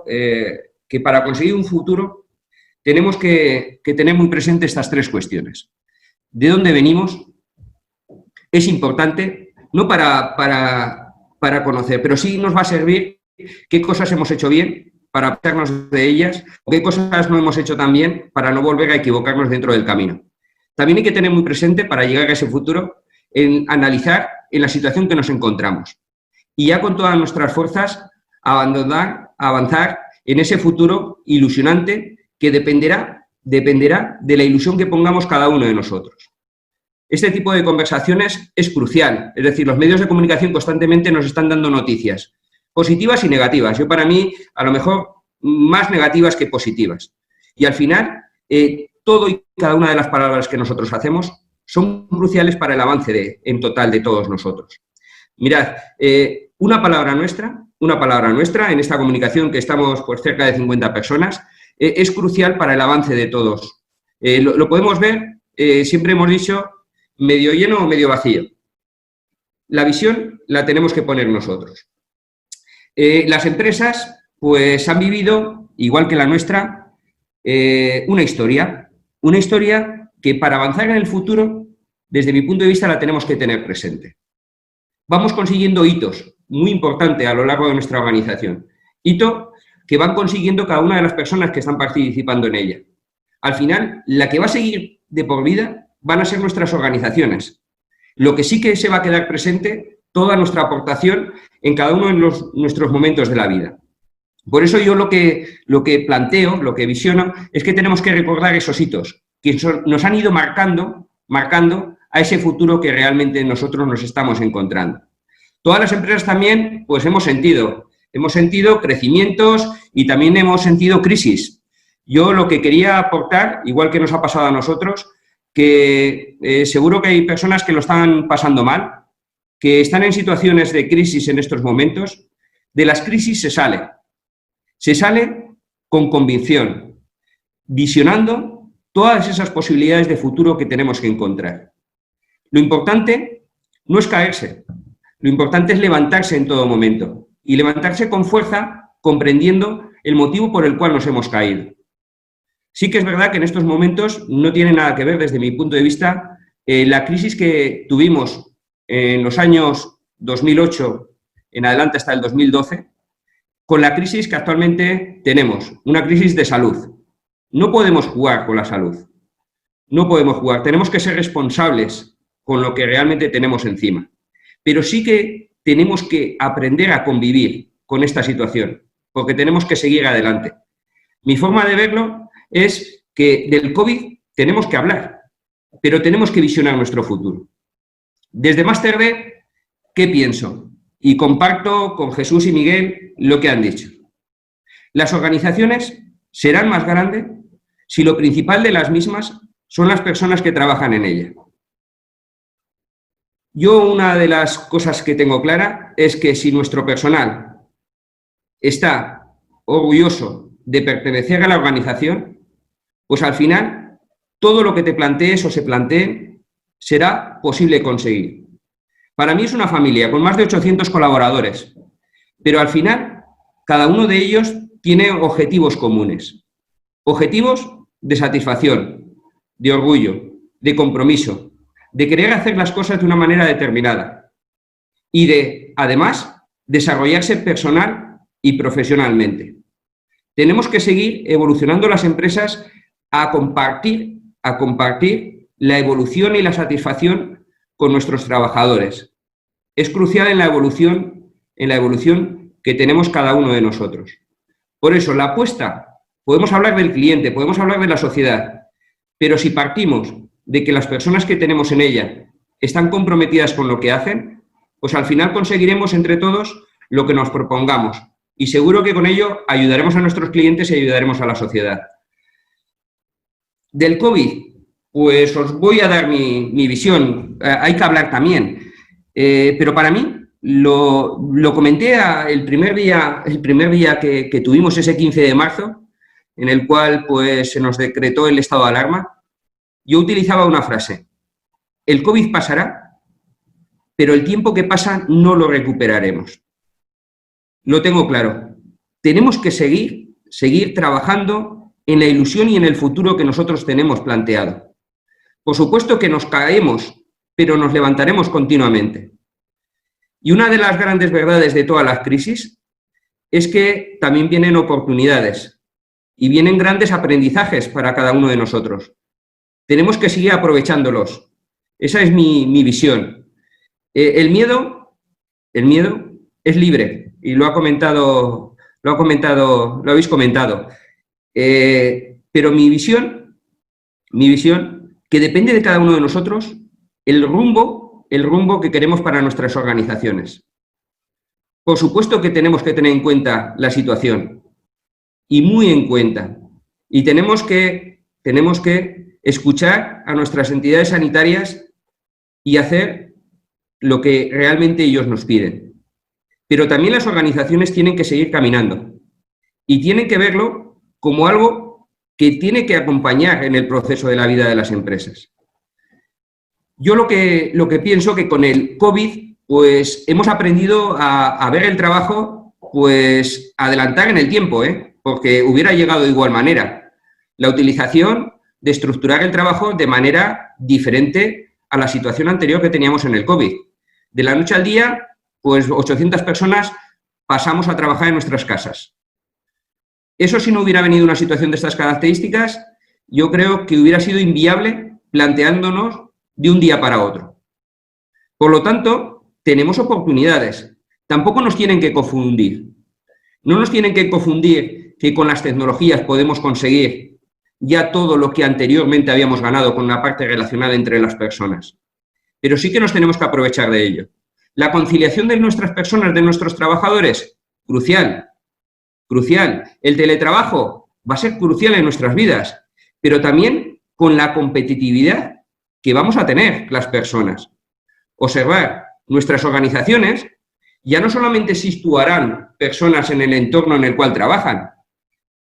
que para conseguir un futuro tenemos que tener muy presente estas tres cuestiones. ¿De dónde venimos? Es importante, no para conocer, pero sí nos va a servir qué cosas hemos hecho bien para aprendernos de ellas, o qué cosas no hemos hecho tan bien para no volver a equivocarnos dentro del camino. También hay que tener muy presente, para llegar a ese futuro, en analizar en la situación que nos encontramos. Y ya con todas nuestras fuerzas, avanzar en ese futuro ilusionante que dependerá de la ilusión que pongamos cada uno de nosotros. Este tipo de conversaciones es crucial, es decir, los medios de comunicación constantemente nos están dando noticias, positivas y negativas. Yo, para mí, a lo mejor más negativas que positivas. Y al final, todo y cada una de las palabras que nosotros hacemos son cruciales para el avance en total de todos nosotros. Mirad, una palabra nuestra en esta comunicación, que estamos por cerca de 50 personas, es crucial para el avance de todos. Lo podemos ver, siempre hemos dicho, medio lleno o medio vacío. La visión la tenemos que poner nosotros. Las empresas, pues, han vivido, igual que la nuestra, una historia que para avanzar en el futuro, desde mi punto de vista, la tenemos que tener presente. Vamos consiguiendo hitos muy importantes a lo largo de nuestra organización. Hito que van consiguiendo cada una de las personas que están participando en ella. Al final, la que va a seguir de por vida van a ser nuestras organizaciones. Lo que sí que se va a quedar presente, toda nuestra aportación en cada uno de nuestros momentos de la vida. Por eso yo lo que planteo, lo que visiono, es que tenemos que recordar esos hitos que nos han ido marcando a ese futuro que realmente nosotros nos estamos encontrando. Todas las empresas también, pues hemos sentido crecimientos y también hemos sentido crisis. Yo lo que quería aportar, igual que nos ha pasado a nosotros, que seguro que hay personas que lo están pasando mal, que están en situaciones de crisis en estos momentos. De las crisis se sale. Se sale con convicción, visionando todas esas posibilidades de futuro que tenemos que encontrar. Lo importante no es caerse, lo importante es levantarse en todo momento y levantarse con fuerza, comprendiendo el motivo por el cual nos hemos caído. Sí que es verdad que en estos momentos no tiene nada que ver, desde mi punto de vista, la crisis que tuvimos en los años 2008 en adelante hasta el 2012, con la crisis que actualmente tenemos, una crisis de salud. No podemos jugar con la salud, no podemos jugar, tenemos que ser responsables con lo que realmente tenemos encima. Pero sí que tenemos que aprender a convivir con esta situación, porque tenemos que seguir adelante. Mi forma de verlo es que del COVID tenemos que hablar, pero tenemos que visionar nuestro futuro. Desde Máster D, ¿qué pienso? Y comparto con Jesús y Miguel lo que han dicho. Las organizaciones serán más grandes si lo principal de las mismas son las personas que trabajan en ella. Yo una de las cosas que tengo clara es que si nuestro personal está orgulloso de pertenecer a la organización, pues al final todo lo que te plantees o se plantee será posible conseguir. Para mí es una familia con más de 800 colaboradores, pero al final cada uno de ellos tiene objetivos comunes. Objetivos de satisfacción, de orgullo, de compromiso, de querer hacer las cosas de una manera determinada y de, además, desarrollarse personal y profesionalmente. Tenemos que seguir evolucionando las empresas a compartir la evolución y la satisfacción con nuestros trabajadores. Es crucial en la evolución que tenemos cada uno de nosotros. Por eso, la apuesta, podemos hablar del cliente, podemos hablar de la sociedad, pero si partimos de que las personas que tenemos en ella están comprometidas con lo que hacen, pues al final conseguiremos entre todos lo que nos propongamos. Y seguro que con ello ayudaremos a nuestros clientes y ayudaremos a la sociedad. Del COVID, pues os voy a dar mi visión. Hay que hablar también. Pero para mí, lo comenté el primer día que tuvimos ese 15 de marzo, en el cual pues, se nos decretó el estado de alarma. Yo utilizaba una frase: el COVID pasará, pero el tiempo que pasa no lo recuperaremos. Lo tengo claro. Tenemos que seguir trabajando en la ilusión y en el futuro que nosotros tenemos planteado. Por supuesto que nos caemos, pero nos levantaremos continuamente. Y una de las grandes verdades de todas las crisis es que también vienen oportunidades y vienen grandes aprendizajes para cada uno de nosotros. Tenemos que seguir aprovechándolos. Esa es mi visión. El miedo es libre y lo habéis comentado. Pero mi visión, que depende de cada uno de nosotros, el rumbo que queremos para nuestras organizaciones. Por supuesto que tenemos que tener en cuenta la situación, y muy en cuenta. Y tenemos que escuchar a nuestras entidades sanitarias y hacer lo que realmente ellos nos piden. Pero también las organizaciones tienen que seguir caminando y tienen que verlo como algo que tiene que acompañar en el proceso de la vida de las empresas. Yo lo que pienso que con el COVID pues hemos aprendido a ver el trabajo pues adelantar en el tiempo, porque hubiera llegado de igual manera. La utilización de estructurar el trabajo de manera diferente a la situación anterior que teníamos en el COVID. De la noche al día, pues 800 personas pasamos a trabajar en nuestras casas. Eso, si no hubiera venido una situación de estas características, yo creo que hubiera sido inviable planteándonos de un día para otro. Por lo tanto, tenemos oportunidades. Tampoco nos tienen que confundir. No nos tienen que confundir que con las tecnologías podemos conseguir ya todo lo que anteriormente habíamos ganado con la parte relacional entre las personas. Pero sí que nos tenemos que aprovechar de ello. La conciliación de nuestras personas, de nuestros trabajadores, crucial. El teletrabajo, va a ser crucial en nuestras vidas, pero también con la competitividad que vamos a tener las personas. Observar, nuestras organizaciones ya no solamente situarán personas en el entorno en el cual trabajan,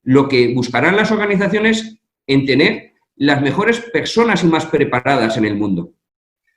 lo que buscarán las organizaciones en tener las mejores personas y más preparadas en el mundo.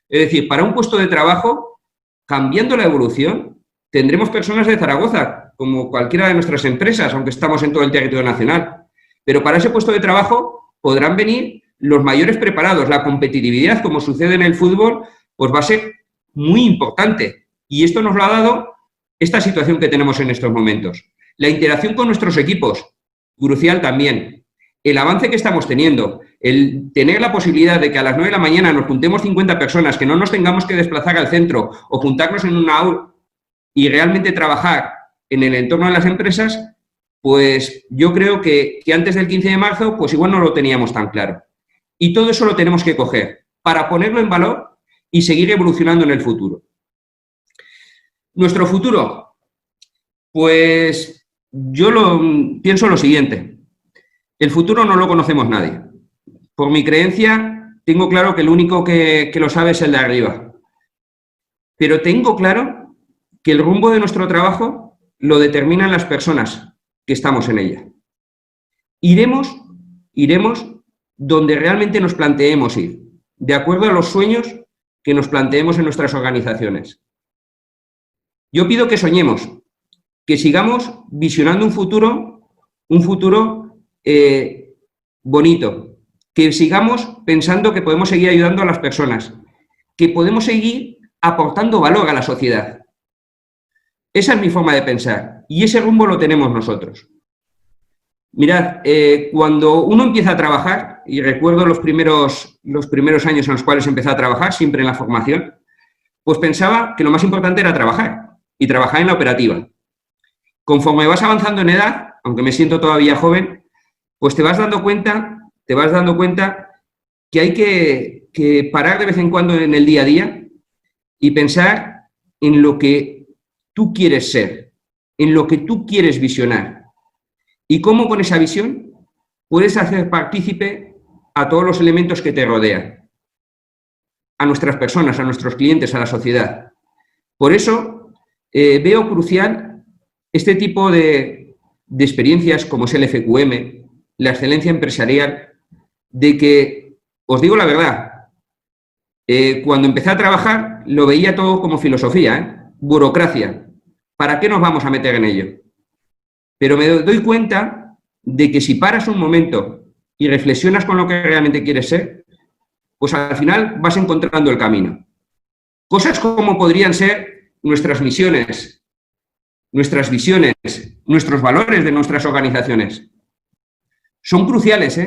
Es decir, para un puesto de trabajo, cambiando la evolución, tendremos personas de Zaragoza, como cualquiera de nuestras empresas, aunque estamos en todo el territorio nacional. Pero para ese puesto de trabajo podrán venir los mayores preparados. La competitividad, como sucede en el fútbol, pues va a ser muy importante. Y esto nos lo ha dado esta situación que tenemos en estos momentos. La interacción con nuestros equipos, crucial también. El avance que estamos teniendo, el tener la posibilidad de que a las 9 de la mañana nos juntemos 50 personas, que no nos tengamos que desplazar al centro o juntarnos en una aula y realmente trabajar en el entorno de las empresas, pues yo creo que antes del 15 de marzo, pues igual no lo teníamos tan claro. Y todo eso lo tenemos que coger para ponerlo en valor y seguir evolucionando en el futuro. Nuestro futuro, pues yo pienso lo siguiente. El futuro no lo conocemos nadie. Por mi creencia, tengo claro que el único que lo sabe es el de arriba. Pero tengo claro que el rumbo de nuestro trabajo lo determinan las personas que estamos en ella. Iremos donde realmente nos planteemos ir, de acuerdo a los sueños que nos planteemos en nuestras organizaciones. Yo pido que soñemos, que sigamos visionando un futuro bonito, que sigamos pensando que podemos seguir ayudando a las personas, que podemos seguir aportando valor a la sociedad. Esa es mi forma de pensar y ese rumbo lo tenemos nosotros. Mirad, cuando uno empieza a trabajar, y recuerdo los primeros años en los cuales empecé a trabajar, siempre en la formación, pues pensaba que lo más importante era trabajar y trabajar en la operativa. Conforme vas avanzando en edad, aunque me siento todavía joven, pues te vas dando cuenta que hay que parar de vez en cuando en el día a día y pensar en lo que tú quieres ser, en lo que tú quieres visionar y cómo con esa visión puedes hacer partícipe a todos los elementos que te rodean, a nuestras personas, a nuestros clientes, a la sociedad. Por eso veo crucial este tipo de experiencias como es el FQM, la excelencia empresarial, de que, os digo la verdad, cuando empecé a trabajar lo veía todo como filosofía, burocracia. ¿Para qué nos vamos a meter en ello? Pero me doy cuenta de que si paras un momento y reflexionas con lo que realmente quieres ser, pues al final vas encontrando el camino. Cosas como podrían ser nuestras misiones, nuestras visiones, nuestros valores de nuestras organizaciones. Son cruciales,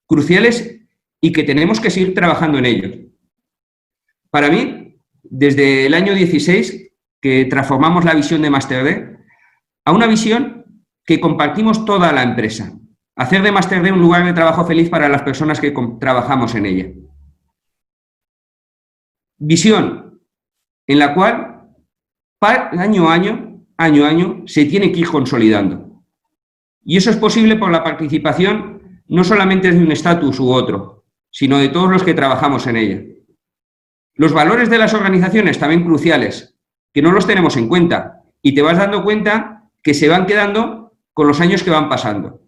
cruciales y que tenemos que seguir trabajando en ellos. Para mí, desde el año 16, que transformamos la visión de Master D a una visión que compartimos toda la empresa. Hacer de Master D un lugar de trabajo feliz para las personas que trabajamos en ella. Visión en la cual año a año se tiene que ir consolidando. Y eso es posible por la participación no solamente de un estatus u otro, sino de todos los que trabajamos en ella. Los valores de las organizaciones también cruciales, que no los tenemos en cuenta y te vas dando cuenta que se van quedando con los años que van pasando.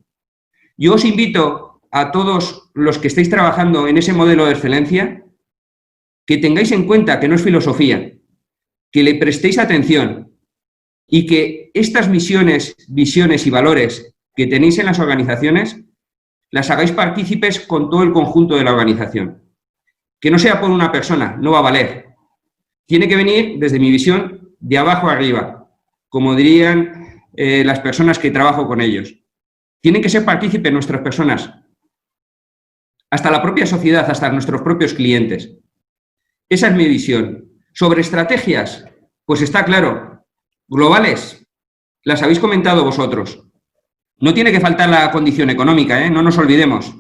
Yo os invito a todos los que estéis trabajando en ese modelo de excelencia que tengáis en cuenta que no es filosofía, que le prestéis atención y que estas misiones, visiones y valores que tenéis en las organizaciones las hagáis partícipes con todo el conjunto de la organización. Que no sea por una persona, no va a valer. Tiene que venir, desde mi visión, de abajo a arriba, como dirían las personas que trabajo con ellos. Tienen que ser partícipes nuestras personas, hasta la propia sociedad, hasta nuestros propios clientes. Esa es mi visión. Sobre estrategias, pues está claro, globales, las habéis comentado vosotros. No tiene que faltar la condición económica, no nos olvidemos.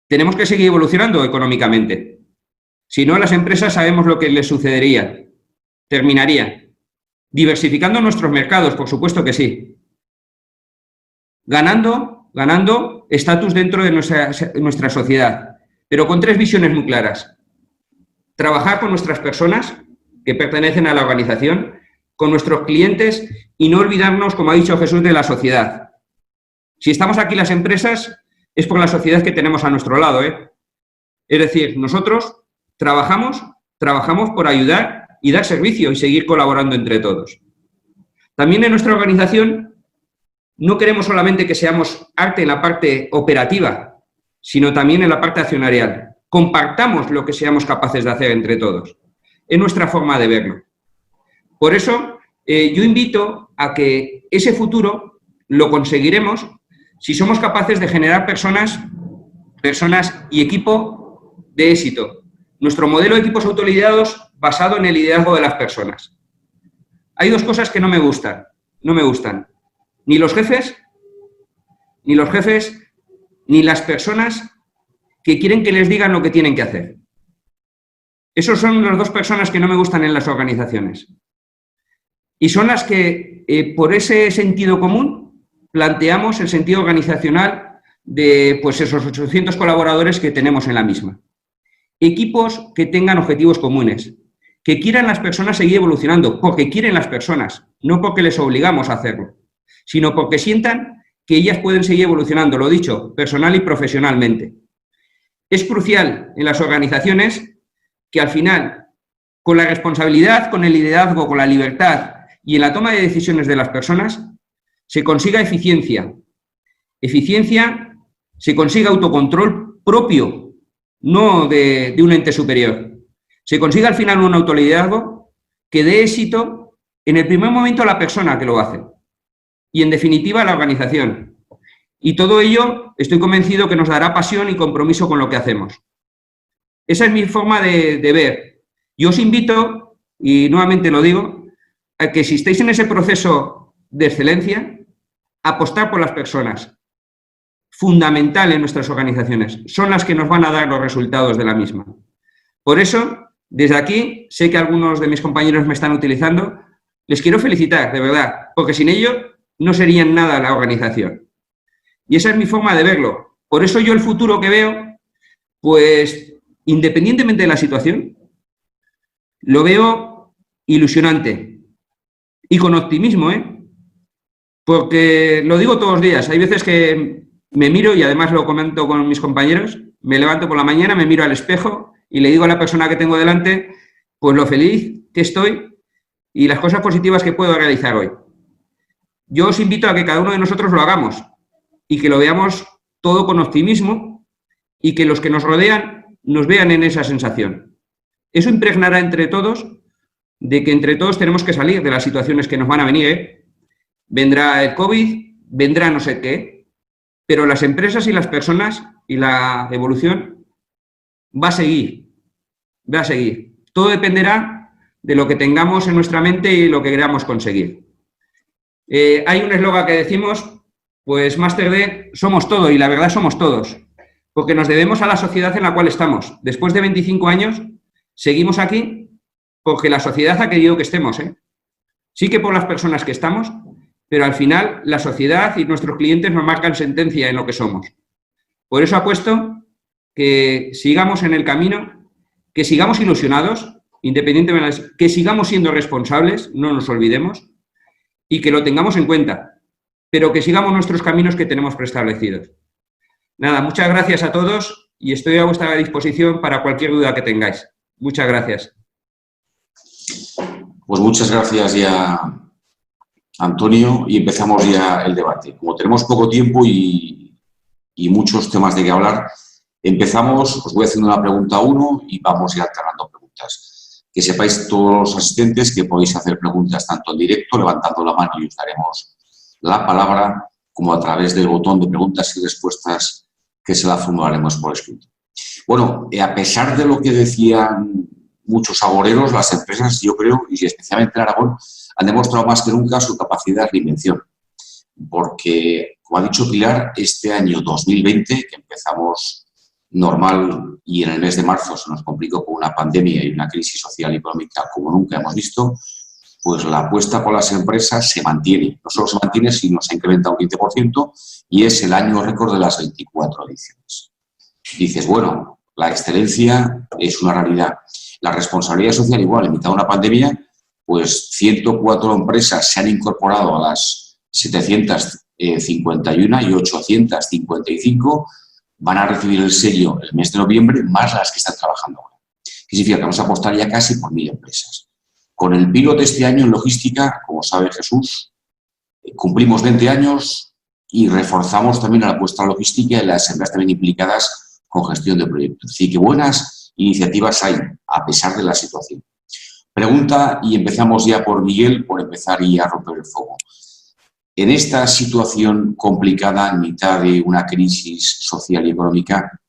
Tenemos que seguir evolucionando económicamente. Si no, las empresas sabemos lo que les sucedería. Terminaría. Diversificando nuestros mercados, por supuesto que sí. Ganando ganando estatus dentro de nuestra sociedad, pero con 3 visiones muy claras. Trabajar con nuestras personas que pertenecen a la organización, con nuestros clientes y no olvidarnos, como ha dicho Jesús, de la sociedad. Si estamos aquí las empresas, es por la sociedad que tenemos a nuestro lado, ¿eh? Es decir, nosotros trabajamos por ayudar y dar servicio y seguir colaborando entre todos. También en nuestra organización no queremos solamente que seamos arte en la parte operativa, sino también en la parte accionarial. Compartamos lo que seamos capaces de hacer entre todos. Es nuestra forma de verlo. Por eso, yo invito a que ese futuro lo conseguiremos si somos capaces de generar personas y equipo de éxito. Nuestro modelo de equipos autoliderados basado en el liderazgo de las personas. Hay 2 cosas que no me gustan. Ni los jefes, ni las personas que quieren que les digan lo que tienen que hacer. Esos son las 2 personas que no me gustan en las organizaciones. Y son las que, por ese sentido común, planteamos el sentido organizacional de pues, esos 800 colaboradores que tenemos en la misma. Equipos que tengan objetivos comunes, que quieran las personas seguir evolucionando, porque quieren las personas, no porque les obligamos a hacerlo, sino porque sientan que ellas pueden seguir evolucionando, lo dicho, personal y profesionalmente. Es crucial en las organizaciones que al final, con la responsabilidad, con el liderazgo, con la libertad y en la toma de decisiones de las personas, se consiga eficiencia. Eficiencia, se consiga autocontrol propio, no de un ente superior. Se consiga al final un autoliderazgo que dé éxito en el primer momento a la persona que lo hace y, en definitiva, a la organización. Y todo ello, estoy convencido que nos dará pasión y compromiso con lo que hacemos. Esa es mi forma de ver. Yo os invito, y nuevamente lo digo, a que si estáis en ese proceso de excelencia, apostar por las personas. Fundamental en nuestras organizaciones. Son las que nos van a dar los resultados de la misma. Por eso, desde aquí, sé que algunos de mis compañeros me están utilizando, les quiero felicitar, de verdad, porque sin ello no serían nada la organización. Y esa es mi forma de verlo. Por eso yo el futuro que veo, pues, independientemente de la situación, lo veo ilusionante y con optimismo, ¿eh? Porque lo digo todos los días, hay veces que me miro y además lo comento con mis compañeros, me levanto por la mañana, me miro al espejo y le digo a la persona que tengo delante, pues lo feliz que estoy y las cosas positivas que puedo realizar hoy. Yo os invito a que cada uno de nosotros lo hagamos y que lo veamos todo con optimismo y que los que nos rodean nos vean en esa sensación. Eso impregnará entre todos de que entre todos tenemos que salir de las situaciones que nos van a venir, ¿eh? Vendrá el COVID, vendrá no sé qué, pero las empresas y las personas y la evolución va a seguir, va a seguir. Todo dependerá de lo que tengamos en nuestra mente y lo que queramos conseguir. Hay un eslogan que decimos, pues Master D, somos todo, y la verdad somos todos, porque nos debemos a la sociedad en la cual estamos. Después de 25 años, seguimos aquí porque la sociedad ha querido que estemos, ¿eh? Sí que por las personas que estamos, pero al final la sociedad y nuestros clientes nos marcan sentencia en lo que somos. Por eso apuesto que sigamos en el camino, que sigamos ilusionados, independientemente, que sigamos siendo responsables, no nos olvidemos, y que lo tengamos en cuenta, pero que sigamos nuestros caminos que tenemos preestablecidos. Nada, muchas gracias a todos y estoy a vuestra disposición para cualquier duda que tengáis. Muchas gracias. Pues muchas gracias ya, Antonio, y empezamos ya el debate. Como tenemos poco tiempo y muchos temas de que hablar, empezamos, os voy haciendo una pregunta a uno y vamos a ir alternando preguntas. Que sepáis todos los asistentes que podéis hacer preguntas tanto en directo, levantando la mano y os daremos la palabra, como a través del botón de preguntas y respuestas que se la formularemos por escrito. Bueno, a pesar de lo que decían muchos agoreros, las empresas, yo creo, y especialmente en Aragón, han demostrado más que nunca su capacidad de reinvención. Porque, como ha dicho Pilar, este año 2020, que empezamos normal y en el mes de marzo se nos complicó con una pandemia y una crisis social y económica como nunca hemos visto, pues la apuesta por las empresas se mantiene. No solo se mantiene, sino se incrementa un 15% y es el año récord de las 24 ediciones. Dices, bueno, la excelencia es una realidad. La responsabilidad social igual, en mitad de una pandemia, pues 104 empresas se han incorporado a las 751 y 855 van a recibir el sello el mes de noviembre, más las que están trabajando ahora. ¿Qué significa? Que vamos a apostar ya casi por 1.000 empresas. Con el piloto este año en logística, como sabe Jesús, cumplimos 20 años y reforzamos también la apuesta logística y las empresas también implicadas con gestión de proyectos. Es decir, que buenas iniciativas hay, a pesar de la situación. Pregunta, y empezamos ya por Miguel, por empezar y a romper el fuego. En esta situación complicada, en mitad de una crisis social y económica,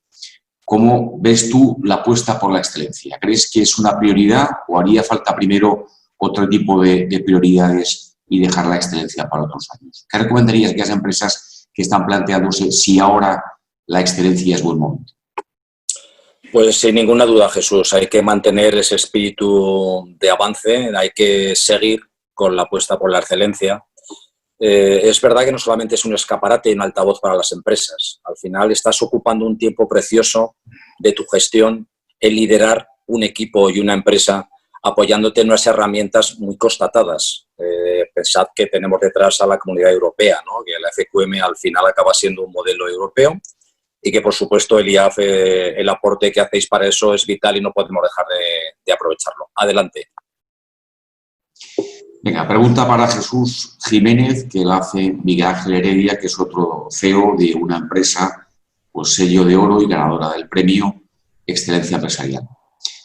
¿cómo ves tú la apuesta por la excelencia? ¿Crees que es una prioridad o haría falta primero otro tipo de prioridades y dejar la excelencia para otros años? ¿Qué recomendarías a aquellas empresas que están planteándose si ahora la excelencia es buen momento? Pues sin ninguna duda, Jesús, hay que mantener ese espíritu de avance, hay que seguir con la apuesta por la excelencia. Es verdad que no solamente es un escaparate y un altavoz para las empresas. Al final estás ocupando un tiempo precioso de tu gestión en liderar un equipo y una empresa apoyándote en unas herramientas muy constatadas. Pensad que tenemos detrás a la Comunidad Europea, ¿no? Que la FQM al final acaba siendo un modelo europeo y que, por supuesto, el IAF, el aporte que hacéis para eso es vital y no podemos dejar de aprovecharlo. Adelante. Venga, pregunta para Jesús Jiménez, que la hace Miguel Ángel Heredia, que es otro CEO de una empresa, pues sello de oro y ganadora del premio Excelencia Empresarial.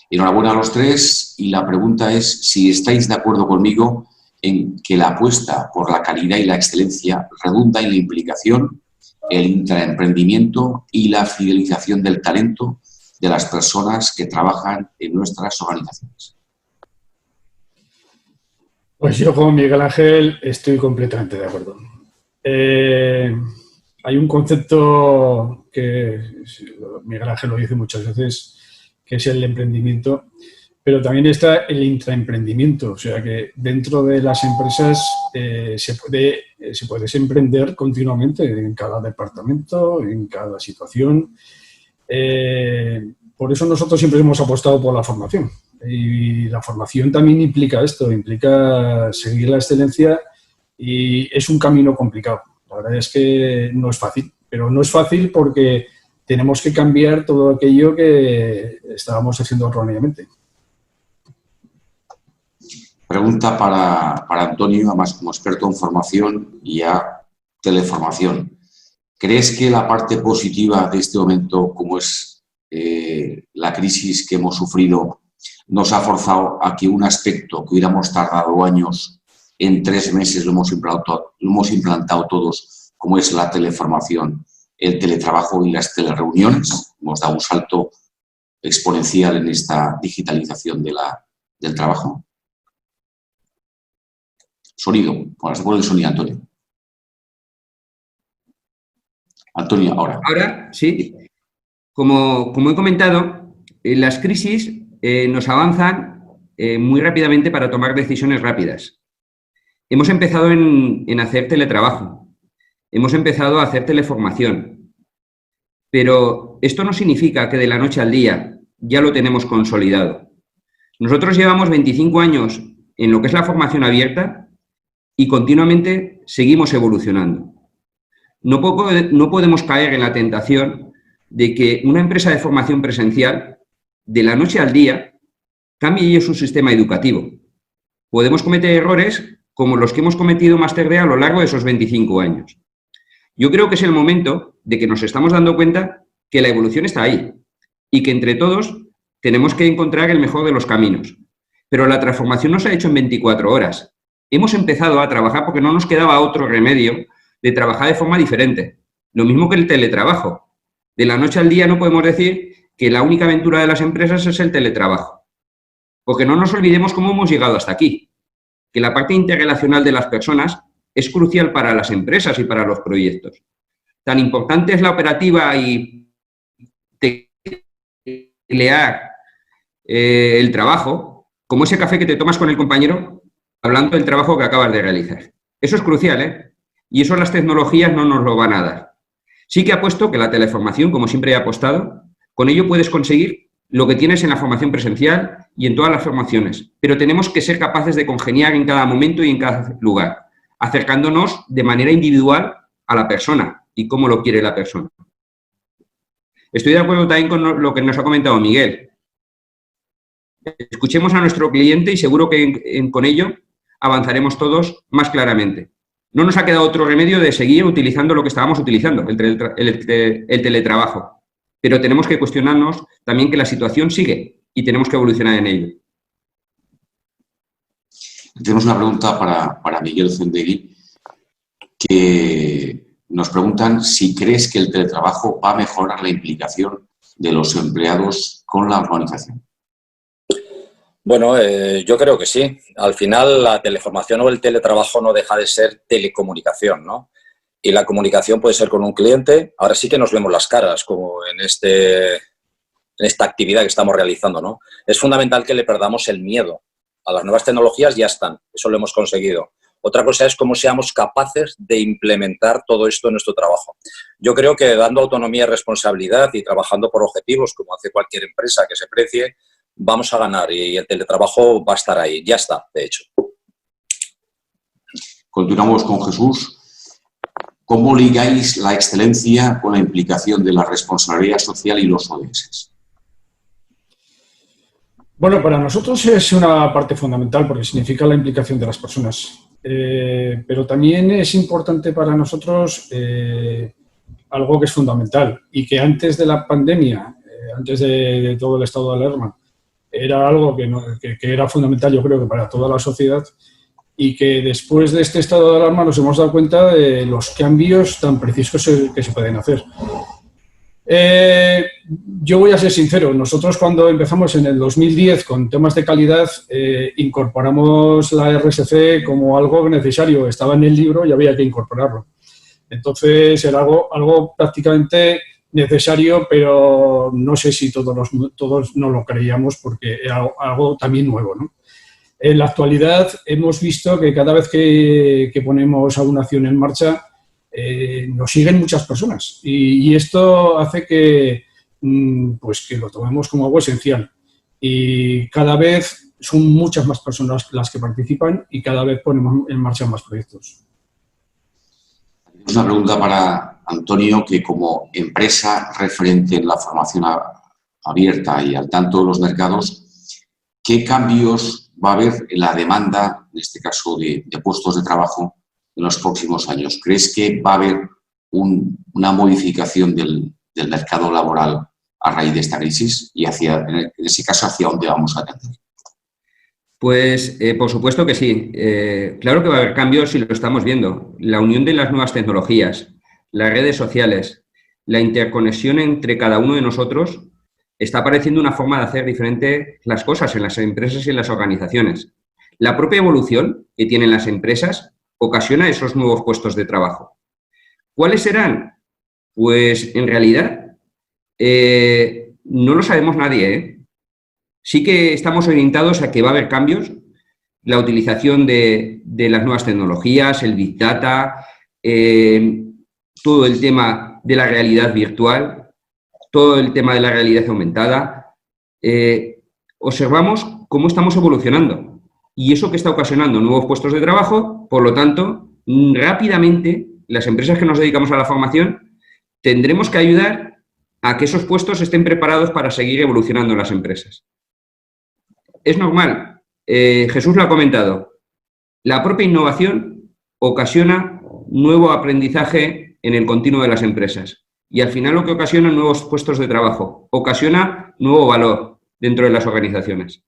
Enhorabuena a los tres y la pregunta es si estáis de acuerdo conmigo en que la apuesta por la calidad y la excelencia redunda en la implicación, el intraemprendimiento y la fidelización del talento de las personas que trabajan en nuestras organizaciones. Pues yo con Miguel Ángel estoy completamente de acuerdo. Hay un concepto que Miguel Ángel lo dice muchas veces, que es el emprendimiento, pero también está el intraemprendimiento, o sea que dentro de las empresas se puede emprender continuamente en cada departamento, en cada situación. Por eso nosotros siempre hemos apostado por la formación. Y la formación también implica esto, implica seguir la excelencia y es un camino complicado. La verdad es que no es fácil, pero no es fácil porque tenemos que cambiar todo aquello que estábamos haciendo erróneamente. Pregunta para Antonio, además como experto en formación y a teleformación. ¿Crees que la parte positiva de este momento, como es la crisis que hemos sufrido, nos ha forzado a que un aspecto que hubiéramos tardado años, en 3 meses lo hemos implantado todos, como es la teleformación, el teletrabajo y las telereuniones? Hemos dado un salto exponencial en esta digitalización del trabajo. Sonido. Ahora se pone el sonido, Antonio. Antonio, ahora. Ahora, sí. Como he comentado, las crisis nos avanzan muy rápidamente para tomar decisiones rápidas. Hemos empezado en hacer teletrabajo, hemos empezado a hacer teleformación, pero esto no significa que de la noche al día ya lo tenemos consolidado. Nosotros llevamos 25 años en lo que es la formación abierta y continuamente seguimos evolucionando. No podemos caer en la tentación de que una empresa de formación presencial, de la noche al día, cambie su sistema educativo. Podemos cometer errores como los que hemos cometido MasterD a lo largo de esos 25 años. Yo creo que es el momento de que nos estamos dando cuenta que la evolución está ahí y que entre todos tenemos que encontrar el mejor de los caminos. Pero la transformación no se ha hecho en 24 horas. Hemos empezado a trabajar porque no nos quedaba otro remedio de trabajar de forma diferente. Lo mismo que el teletrabajo. De la noche al día no podemos decir que la única aventura de las empresas es el teletrabajo. Porque no nos olvidemos cómo hemos llegado hasta aquí. Que la parte interrelacional de las personas es crucial para las empresas y para los proyectos. Tan importante es la operativa y teclear el trabajo, como ese café que te tomas con el compañero hablando del trabajo que acabas de realizar. Eso es crucial, ¿eh? Y eso las tecnologías no nos lo van a dar. Sí que apuesto que la teleformación, como siempre he apostado, con ello puedes conseguir lo que tienes en la formación presencial y en todas las formaciones, pero tenemos que ser capaces de congeniar en cada momento y en cada lugar, acercándonos de manera individual a la persona y cómo lo quiere la persona. Estoy de acuerdo también con lo que nos ha comentado Miguel. Escuchemos a nuestro cliente y seguro que con ello avanzaremos todos más claramente. No nos ha quedado otro remedio de seguir utilizando lo que estábamos utilizando, el teletrabajo. Pero tenemos que cuestionarnos también que la situación sigue y tenemos que evolucionar en ello. Tenemos una pregunta para Miguel Zendegui, que nos preguntan si crees que el teletrabajo va a mejorar la implicación de los empleados con la organización. Bueno, yo creo que sí. Al final, la teleformación o el teletrabajo no deja de ser telecomunicación, ¿no? Y la comunicación puede ser con un cliente. Ahora sí que nos vemos las caras, como en esta actividad que estamos realizando, ¿no? Es fundamental que le perdamos el miedo. A las nuevas tecnologías ya están, eso lo hemos conseguido. Otra cosa es cómo seamos capaces de implementar todo esto en nuestro trabajo. Yo creo que dando autonomía y responsabilidad y trabajando por objetivos, como hace cualquier empresa que se precie, vamos a ganar y el teletrabajo va a estar ahí. Ya está, de hecho. Continuamos con Jesús. ¿Cómo ligáis la excelencia con la implicación de la responsabilidad social y los ODS? Bueno, para nosotros es una parte fundamental porque significa la implicación de las personas. Pero también es importante para nosotros algo que es fundamental y que antes de la pandemia, antes de todo el estado de alarma, era algo que era fundamental, yo creo que para toda la sociedad, y que después de este estado de alarma nos hemos dado cuenta de los cambios tan precisos que se pueden hacer. Yo voy a ser sincero, nosotros cuando empezamos en el 2010 con temas de calidad incorporamos la RSC como algo necesario, estaba en el libro y había que incorporarlo. Entonces era algo prácticamente necesario, pero no sé si todos no lo creíamos porque era algo también nuevo, ¿no? En la actualidad hemos visto que cada vez que ponemos alguna acción en marcha nos siguen muchas personas y esto hace que lo tomemos como algo esencial y cada vez son muchas más personas las que participan y cada vez ponemos en marcha más proyectos. Una pregunta para Antonio, que como empresa referente en la formación abierta y al tanto de los mercados, ¿qué cambios va a haber en la demanda, en este caso de puestos de trabajo, en los próximos años? ¿Crees que va a haber una modificación del mercado laboral a raíz de esta crisis? Y en ese caso, ¿hacia dónde vamos a tender? Pues por supuesto que sí. Claro que va a haber cambios y lo estamos viendo. La unión de las nuevas tecnologías, las redes sociales, la interconexión entre cada uno de nosotros está apareciendo una forma de hacer diferente las cosas en las empresas y en las organizaciones. La propia evolución que tienen las empresas ocasiona esos nuevos puestos de trabajo. ¿Cuáles serán? Pues en realidad no lo sabemos nadie, ¿eh? Sí que estamos orientados a que va a haber cambios, la utilización de las nuevas tecnologías, el Big Data, todo el tema de la realidad virtual, todo el tema de la realidad aumentada. Observamos cómo estamos evolucionando y eso que está ocasionando nuevos puestos de trabajo, por lo tanto, rápidamente las empresas que nos dedicamos a la formación tendremos que ayudar a que esos puestos estén preparados para seguir evolucionando en las empresas. Es normal, Jesús lo ha comentado, la propia innovación ocasiona nuevo aprendizaje en el continuo de las empresas y al final lo que ocasiona nuevos puestos de trabajo, ocasiona nuevo valor dentro de las organizaciones.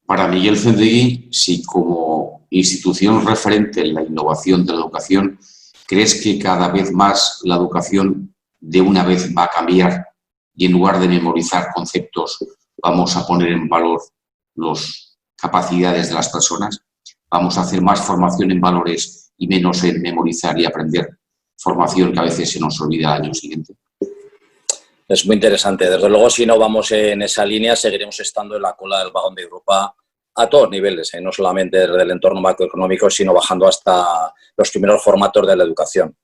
Para Miguel Zendegui, si como institución referente en la innovación de la educación, ¿crees que cada vez más la educación de una vez va a cambiar y en lugar de memorizar conceptos vamos a poner en valor las capacidades de las personas? ¿Vamos a hacer más formación en valores y menos en memorizar y aprender formación que a veces se nos olvida al año siguiente? Es muy interesante. Desde luego, si no vamos en esa línea, seguiremos estando en la cola del vagón de Europa a todos niveles, no solamente desde el entorno macroeconómico, sino bajando hasta los primeros formatos de la educación.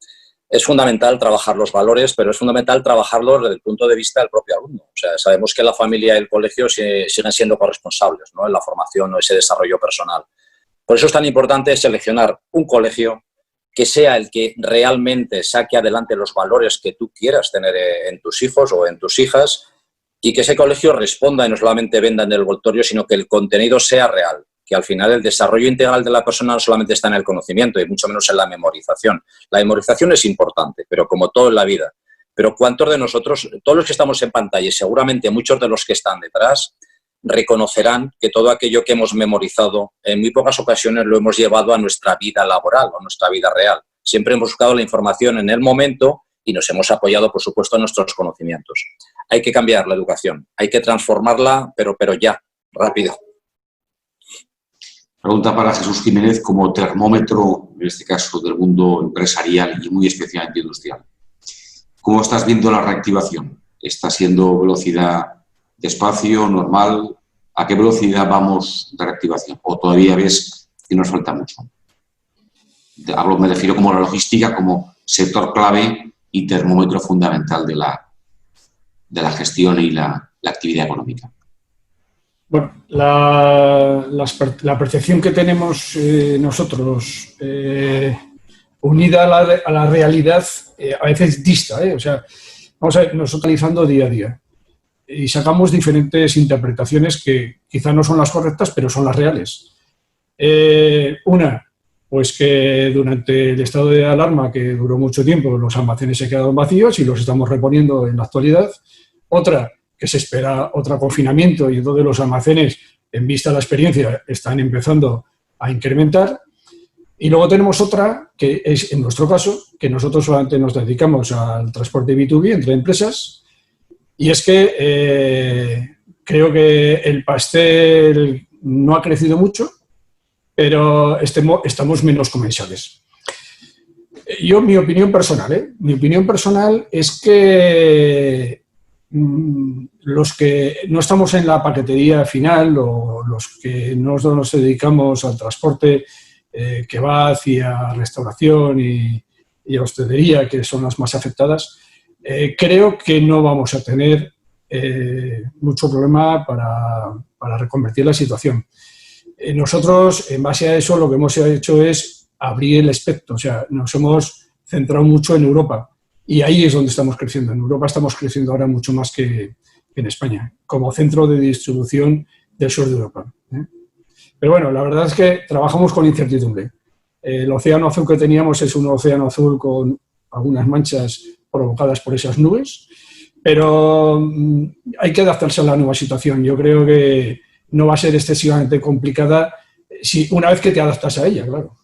Es fundamental trabajar los valores, pero es fundamental trabajarlos desde el punto de vista del propio alumno. O sea, sabemos que la familia y el colegio siguen siendo corresponsables, ¿no?, en la formación o ese desarrollo personal. Por eso es tan importante seleccionar un colegio que sea el que realmente saque adelante los valores que tú quieras tener en tus hijos o en tus hijas, y que ese colegio responda y no solamente venda en el envoltorio, sino que el contenido sea real, que al final el desarrollo integral de la persona no solamente está en el conocimiento y mucho menos en la memorización. La memorización es importante, pero como todo en la vida. Pero ¿cuántos de nosotros, todos los que estamos en pantalla y seguramente muchos de los que están detrás, reconocerán que todo aquello que hemos memorizado en muy pocas ocasiones lo hemos llevado a nuestra vida laboral o a nuestra vida real? Siempre hemos buscado la información en el momento y nos hemos apoyado, por supuesto, en nuestros conocimientos. Hay que cambiar la educación, hay que transformarla, pero ya, rápido. Pregunta para Jesús Jiménez como termómetro, en este caso, del mundo empresarial y muy especialmente industrial. ¿Cómo estás viendo la reactivación? ¿Está siendo velocidad despacio, normal? ¿A qué velocidad vamos de reactivación? ¿O todavía ves que nos falta mucho? Me refiero como la logística, como sector clave y termómetro fundamental de la gestión y la actividad económica. Bueno, la percepción que tenemos nosotros, unida a la realidad, a veces dista, O sea, vamos a ver, nosotros analizando día a día y sacamos diferentes interpretaciones que quizá no son las correctas, pero son las reales. Una, pues que durante el estado de alarma, que duró mucho tiempo, los almacenes se quedaron vacíos y los estamos reponiendo en la actualidad. Otra, que se espera otro confinamiento y entonces los almacenes, en vista de la experiencia, están empezando a incrementar. Y luego tenemos otra, que es, en nuestro caso, que nosotros solamente nos dedicamos al transporte B2B entre empresas, y es que creo que el pastel no ha crecido mucho, pero estamos menos comensales. Mi opinión personal es que los que no estamos en la paquetería final o los que no nos dedicamos al transporte que va hacia restauración y hostelería, que son las más afectadas, creo que no vamos a tener mucho problema para reconvertir la situación. Nosotros, en base a eso, lo que hemos hecho es abrir el espectro, o sea, nos hemos centrado mucho en Europa y ahí es donde estamos creciendo. En Europa estamos creciendo ahora mucho más que en España, como centro de distribución del sur de Europa. Pero bueno, la verdad es que trabajamos con incertidumbre. El océano azul que teníamos es un océano azul con algunas manchas provocadas por esas nubes, pero hay que adaptarse a la nueva situación. Yo creo que no va a ser excesivamente complicada una vez que te adaptas a ella, claro.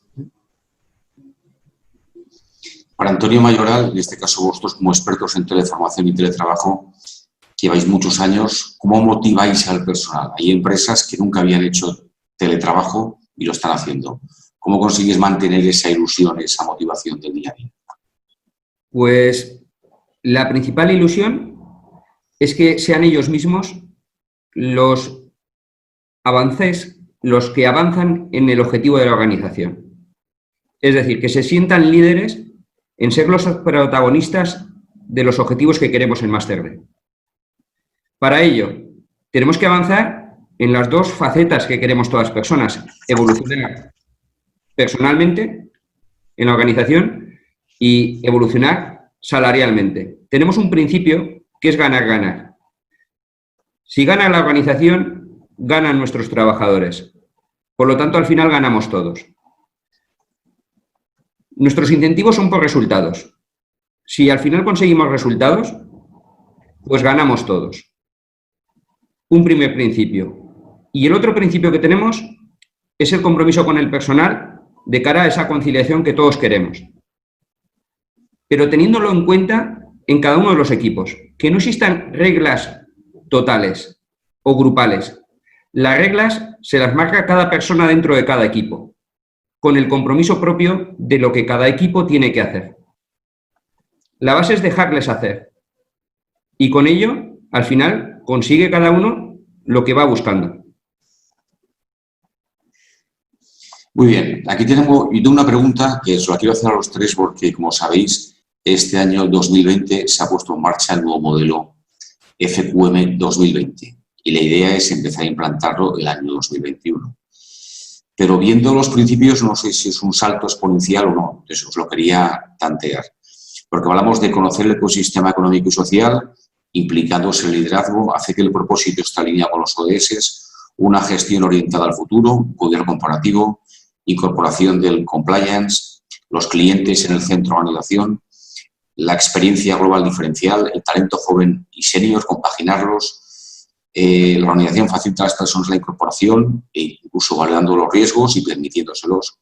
Para Antonio Mayoral, en este caso vosotros como expertos en teleformación y teletrabajo, lleváis muchos años, ¿cómo motiváis al personal? Hay empresas que nunca habían hecho teletrabajo y lo están haciendo. ¿Cómo consigues mantener esa ilusión, esa motivación del día a día? Pues la principal ilusión es que sean ellos mismos los que avanzan en el objetivo de la organización. Es decir, que se sientan líderes en ser los protagonistas de los objetivos que queremos en Master D. Para ello, tenemos que avanzar en las dos facetas que queremos todas las personas: evolucionar personalmente en la organización y evolucionar salarialmente. Tenemos un principio que es ganar-ganar. Si gana la organización, ganan nuestros trabajadores. Por lo tanto, al final ganamos todos. Nuestros incentivos son por resultados. Si al final conseguimos resultados, pues ganamos todos. Un primer principio. Y el otro principio que tenemos es el compromiso con el personal de cara a esa conciliación que todos queremos. Pero teniéndolo en cuenta en cada uno de los equipos, que no existan reglas totales o grupales. Las reglas se las marca cada persona dentro de cada equipo, con el compromiso propio de lo que cada equipo tiene que hacer. La base es dejarles hacer. Y con ello, al final, consigue cada uno lo que va buscando. Muy bien, aquí tengo una pregunta que os la quiero hacer a los tres porque, como sabéis, este año 2020 se ha puesto en marcha el nuevo modelo FQM 2020 y la idea es empezar a implantarlo el año 2021. Pero viendo los principios, no sé si es un salto exponencial o no, eso os lo quería tantear. Porque hablamos de conocer el ecosistema económico y social, implicándose el liderazgo, hace que el propósito esté alineado con los ODS, una gestión orientada al futuro, gobierno comparativo, incorporación del compliance, los clientes en el centro de organización, la experiencia global diferencial, el talento joven y senior, compaginarlos. La organización facilita a las personas la incorporación, incluso valorando los riesgos y permitiéndoselos.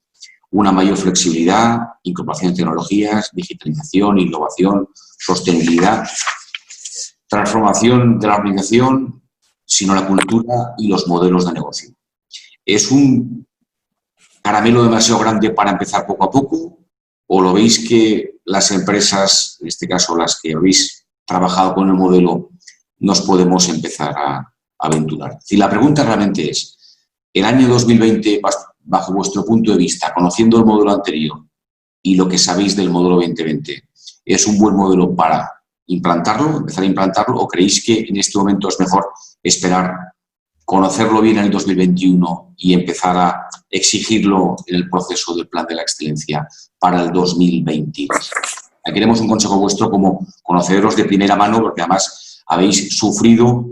Una mayor flexibilidad, incorporación de tecnologías, digitalización, innovación, sostenibilidad, transformación de la organización, sino la cultura y los modelos de negocio. ¿Es un caramelo demasiado grande para empezar poco a poco? ¿O lo veis que las empresas, en este caso las que habéis trabajado con el modelo, nos podemos empezar a aventurar? Si la pregunta realmente es, el año 2020, bajo vuestro punto de vista, conociendo el modelo anterior y lo que sabéis del modelo 2020, ¿es un buen modelo para implantarlo, empezar a implantarlo, o creéis que en este momento es mejor esperar, conocerlo bien en el 2021 y empezar a exigirlo en el proceso del plan de la excelencia para el 2022? Aquí queremos un consejo vuestro como conocedores de primera mano, porque además habéis sufrido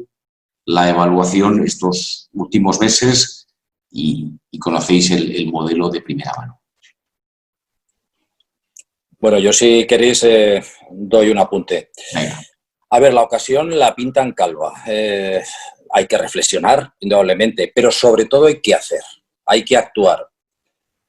la evaluación estos últimos meses y conocéis el modelo de primera mano. Bueno, yo si queréis doy un apunte. Venga. A ver, la ocasión la pintan calva. Hay que reflexionar, indudablemente, pero sobre todo hay que hacer, hay que actuar.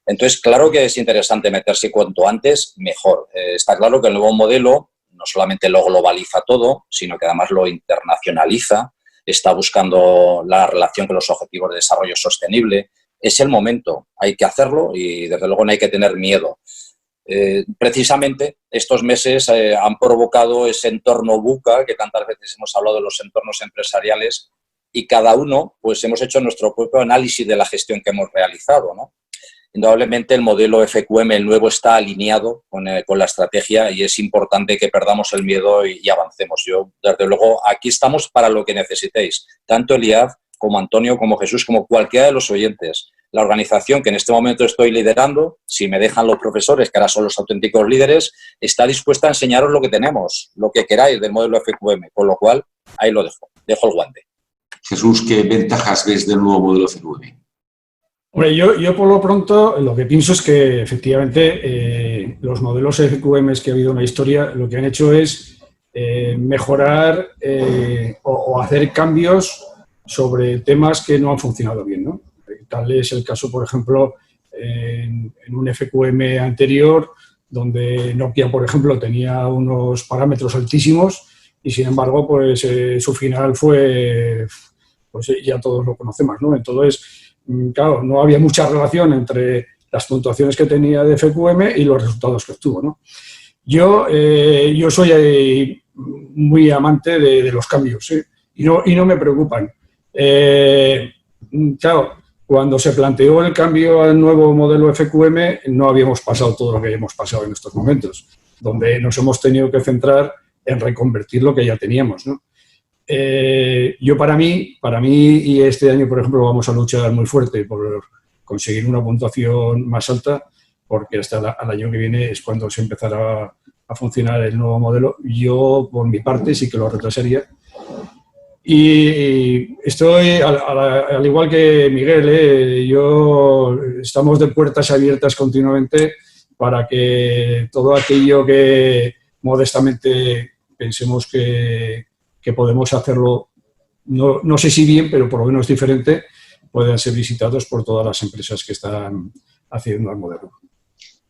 Entonces, claro que es interesante meterse cuanto antes, mejor. Está claro que el nuevo modelo no solamente lo globaliza todo, sino que además lo internacionaliza, está buscando la relación con los objetivos de desarrollo sostenible. Es el momento, hay que hacerlo y desde luego no hay que tener miedo. Precisamente estos meses han provocado ese entorno VUCA, que tantas veces hemos hablado de los entornos empresariales, y cada uno pues hemos hecho nuestro propio análisis de la gestión que hemos realizado, ¿no? Indudablemente el modelo FQM, el nuevo, está alineado con la estrategia y es importante que perdamos el miedo y avancemos. Yo, desde luego, aquí estamos para lo que necesitéis, tanto Eliad como Antonio, como Jesús, como cualquiera de los oyentes. La organización que en este momento estoy liderando, si me dejan los profesores, que ahora son los auténticos líderes, está dispuesta a enseñaros lo que tenemos, lo que queráis del modelo FQM, con lo cual ahí lo dejo el guante. Jesús, ¿qué ventajas ves del nuevo modelo FQM? Hombre, yo por lo pronto lo que pienso es que efectivamente los modelos FQM que ha habido en la historia lo que han hecho es mejorar o hacer cambios sobre temas que no han funcionado bien, ¿no? Tal es el caso, por ejemplo, en un FQM anterior, donde Nokia, por ejemplo, tenía unos parámetros altísimos y, sin embargo, pues su final fue, pues ya todos lo conocemos, ¿no? Entonces, claro, no había mucha relación entre las puntuaciones que tenía de FQM y los resultados que obtuvo, ¿no? Yo soy muy amante de los cambios, ¿sí? y no me preocupan. Claro, cuando se planteó el cambio al nuevo modelo FQM, no habíamos pasado todo lo que hemos pasado en estos momentos, donde nos hemos tenido que centrar en reconvertir lo que ya teníamos, ¿no? Yo para mí, y este año, por ejemplo, vamos a luchar muy fuerte por conseguir una puntuación más alta, porque hasta el año que viene es cuando se empezará a funcionar el nuevo modelo. Yo, por mi parte, sí que lo retrasaría. Y estoy, al igual que Miguel, estamos de puertas abiertas continuamente para que todo aquello que modestamente pensemos que podemos hacerlo, no sé si bien, pero por lo menos diferente, puedan ser visitados por todas las empresas que están haciendo el modelo.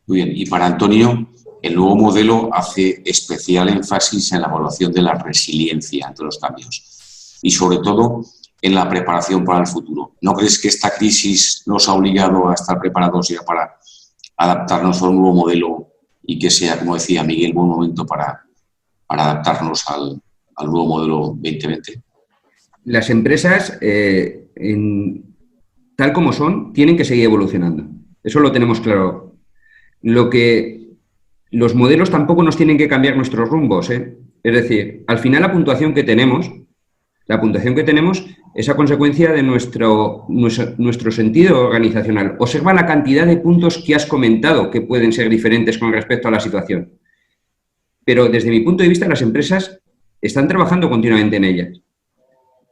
Muy bien. Y para Antonio, el nuevo modelo hace especial énfasis en la evaluación de la resiliencia ante los cambios y, sobre todo, en la preparación para el futuro. ¿No crees que esta crisis nos ha obligado a estar preparados ya para adaptarnos a un nuevo modelo y que sea, como decía Miguel, buen momento para adaptarnos al nuevo modelo 2020? Las empresas, tal como son, tienen que seguir evolucionando. Eso lo tenemos claro. Los modelos tampoco nos tienen que cambiar nuestros rumbos, ¿eh? Es decir, al final la puntuación que tenemos es a consecuencia de nuestro sentido organizacional. Observa la cantidad de puntos que has comentado que pueden ser diferentes con respecto a la situación. Pero desde mi punto de vista, las empresas están trabajando continuamente en ellas.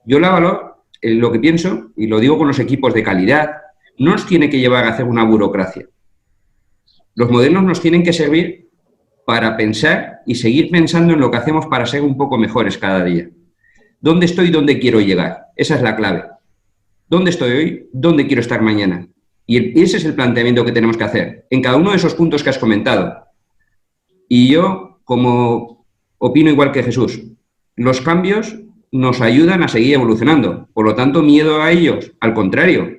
Yo la valoro, lo que pienso, y lo digo con los equipos de calidad, no nos tiene que llevar a hacer una burocracia. Los modelos nos tienen que servir para pensar y seguir pensando en lo que hacemos para ser un poco mejores cada día. ¿Dónde estoy y dónde quiero llegar? Esa es la clave. ¿Dónde estoy hoy? ¿Dónde quiero estar mañana? Y ese es el planteamiento que tenemos que hacer en cada uno de esos puntos que has comentado. Y yo, como opino igual que Jesús, los cambios nos ayudan a seguir evolucionando. Por lo tanto, miedo a ellos, al contrario,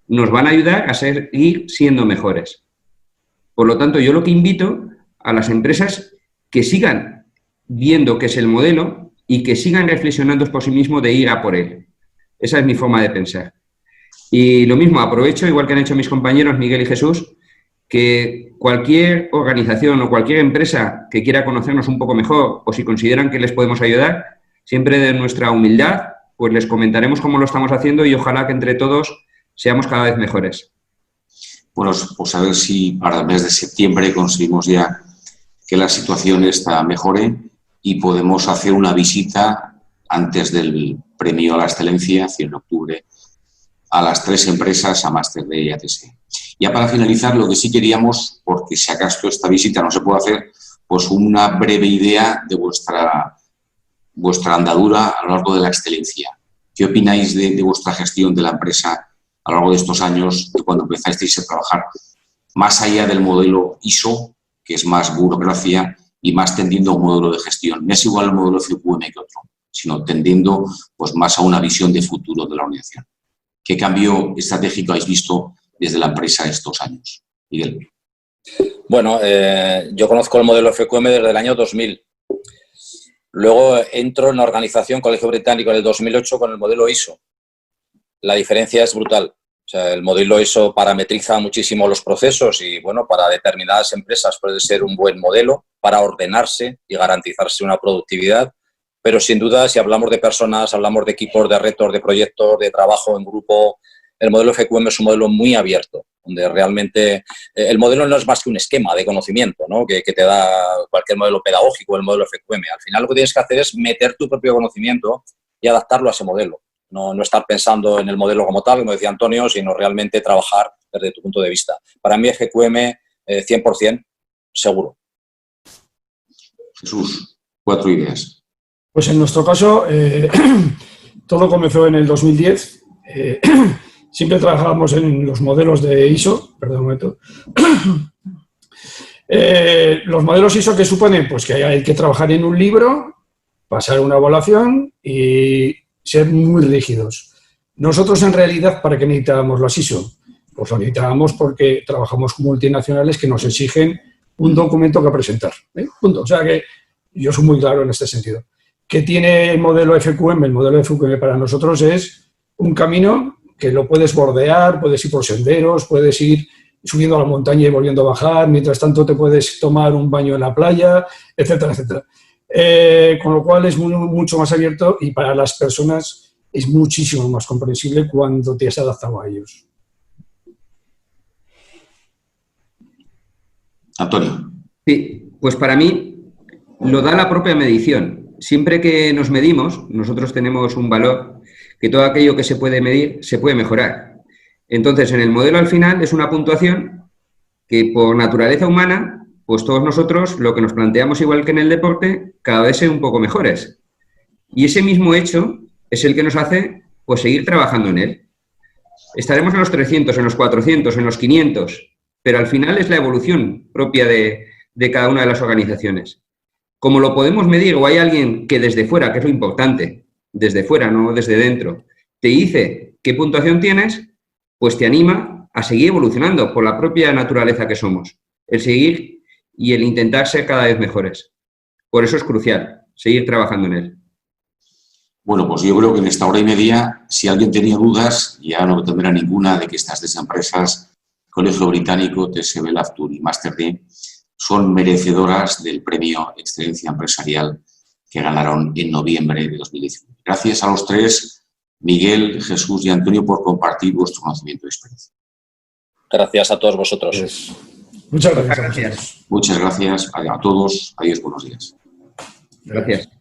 nos van a ayudar a seguir siendo mejores. Por lo tanto, yo lo que invito a las empresas que sigan viendo qué es el modelo y que sigan reflexionando por sí mismos de ir a por él. Esa es mi forma de pensar. Y lo mismo, aprovecho, igual que han hecho mis compañeros Miguel y Jesús, que cualquier organización o cualquier empresa que quiera conocernos un poco mejor o si consideran que les podemos ayudar, siempre de nuestra humildad, pues les comentaremos cómo lo estamos haciendo y ojalá que entre todos seamos cada vez mejores. Bueno, pues a ver si para el mes de septiembre conseguimos ya que la situación esta mejore y podemos hacer una visita antes del premio a la excelencia, 100 de octubre, a las 3 empresas, a Master D y ATS. Ya para finalizar, lo que sí queríamos, porque si acaso esta visita no se puede hacer, pues una breve idea de vuestra andadura a lo largo de la excelencia. ¿Qué opináis de vuestra gestión de la empresa a lo largo de estos años, de cuando empezasteis a trabajar más allá del modelo ISO, que es más burocracia, y más tendiendo a un modelo de gestión? No es igual el modelo FQM que otro, sino tendiendo pues, más a una visión de futuro de la organización. ¿Qué cambio estratégico habéis visto desde la empresa estos años? Miguel. Bueno, yo conozco el modelo FQM desde el año 2000. Luego entro en la organización Colegio Británico en el 2008 con el modelo ISO. La diferencia es brutal. O sea, el modelo ISO parametriza muchísimo los procesos y, bueno, para determinadas empresas puede ser un buen modelo para ordenarse y garantizarse una productividad. Pero, sin duda, si hablamos de personas, hablamos de equipos, de retos, de proyectos, de trabajo en grupo, el modelo FQM es un modelo muy abierto, donde realmente el modelo no es más que un esquema de conocimiento, ¿no? que te da cualquier modelo pedagógico, el modelo FQM. Al final lo que tienes que hacer es meter tu propio conocimiento y adaptarlo a ese modelo. No estar pensando en el modelo como tal, como decía Antonio, sino realmente trabajar desde tu punto de vista. Para mí FQM 100% seguro. Jesús, 4 ideas. Pues en nuestro caso, todo comenzó en el 2010. Siempre trabajábamos en los modelos de ISO. Perdón un momento. Los modelos ISO, ¿qué suponen? Pues que hay que trabajar en un libro, pasar una evaluación y ser muy rígidos. Nosotros, en realidad, ¿para qué necesitábamos los ISO? Pues lo necesitábamos porque trabajamos con multinacionales que nos exigen un documento que presentar. Punto. O sea que yo soy muy claro en este sentido. ¿Qué tiene el modelo FQM? El modelo FQM para nosotros es un camino que lo puedes bordear, puedes ir por senderos, puedes ir subiendo a la montaña y volviendo a bajar, mientras tanto te puedes tomar un baño en la playa, etcétera, etcétera. Con lo cual es mucho más abierto y para las personas es muchísimo más comprensible cuando te has adaptado a ellos. Antonio. Sí, pues para mí lo da la propia medición. Siempre que nos medimos, nosotros tenemos un valor que todo aquello que se puede medir se puede mejorar. Entonces, en el modelo al final es una puntuación que por naturaleza humana, pues todos nosotros lo que nos planteamos igual que en el deporte, cada vez ser un poco mejores. Y ese mismo hecho es el que nos hace pues seguir trabajando en él. Estaremos en los 300, en los 400, en los 500, pero al final es la evolución propia de cada una de las organizaciones. Como lo podemos medir o hay alguien que desde fuera, que es lo importante, desde fuera, no desde dentro, te dice qué puntuación tienes, pues te anima a seguir evolucionando por la propia naturaleza que somos. El seguir y el intentar ser cada vez mejores. Por eso es crucial seguir trabajando en él. Bueno, pues yo creo que en esta hora y media, si alguien tenía dudas, ya no tendrá ninguna de que estas 3 empresas Colegio Británico, TSB Laftur y Máster D, son merecedoras del premio Excelencia Empresarial que ganaron en noviembre de 2019. Gracias a los tres, Miguel, Jesús y Antonio, por compartir vuestro conocimiento y experiencia. Gracias a todos vosotros. Pues, muchas gracias. Gracias. Muchas gracias a todos. Adiós, buenos días. Gracias.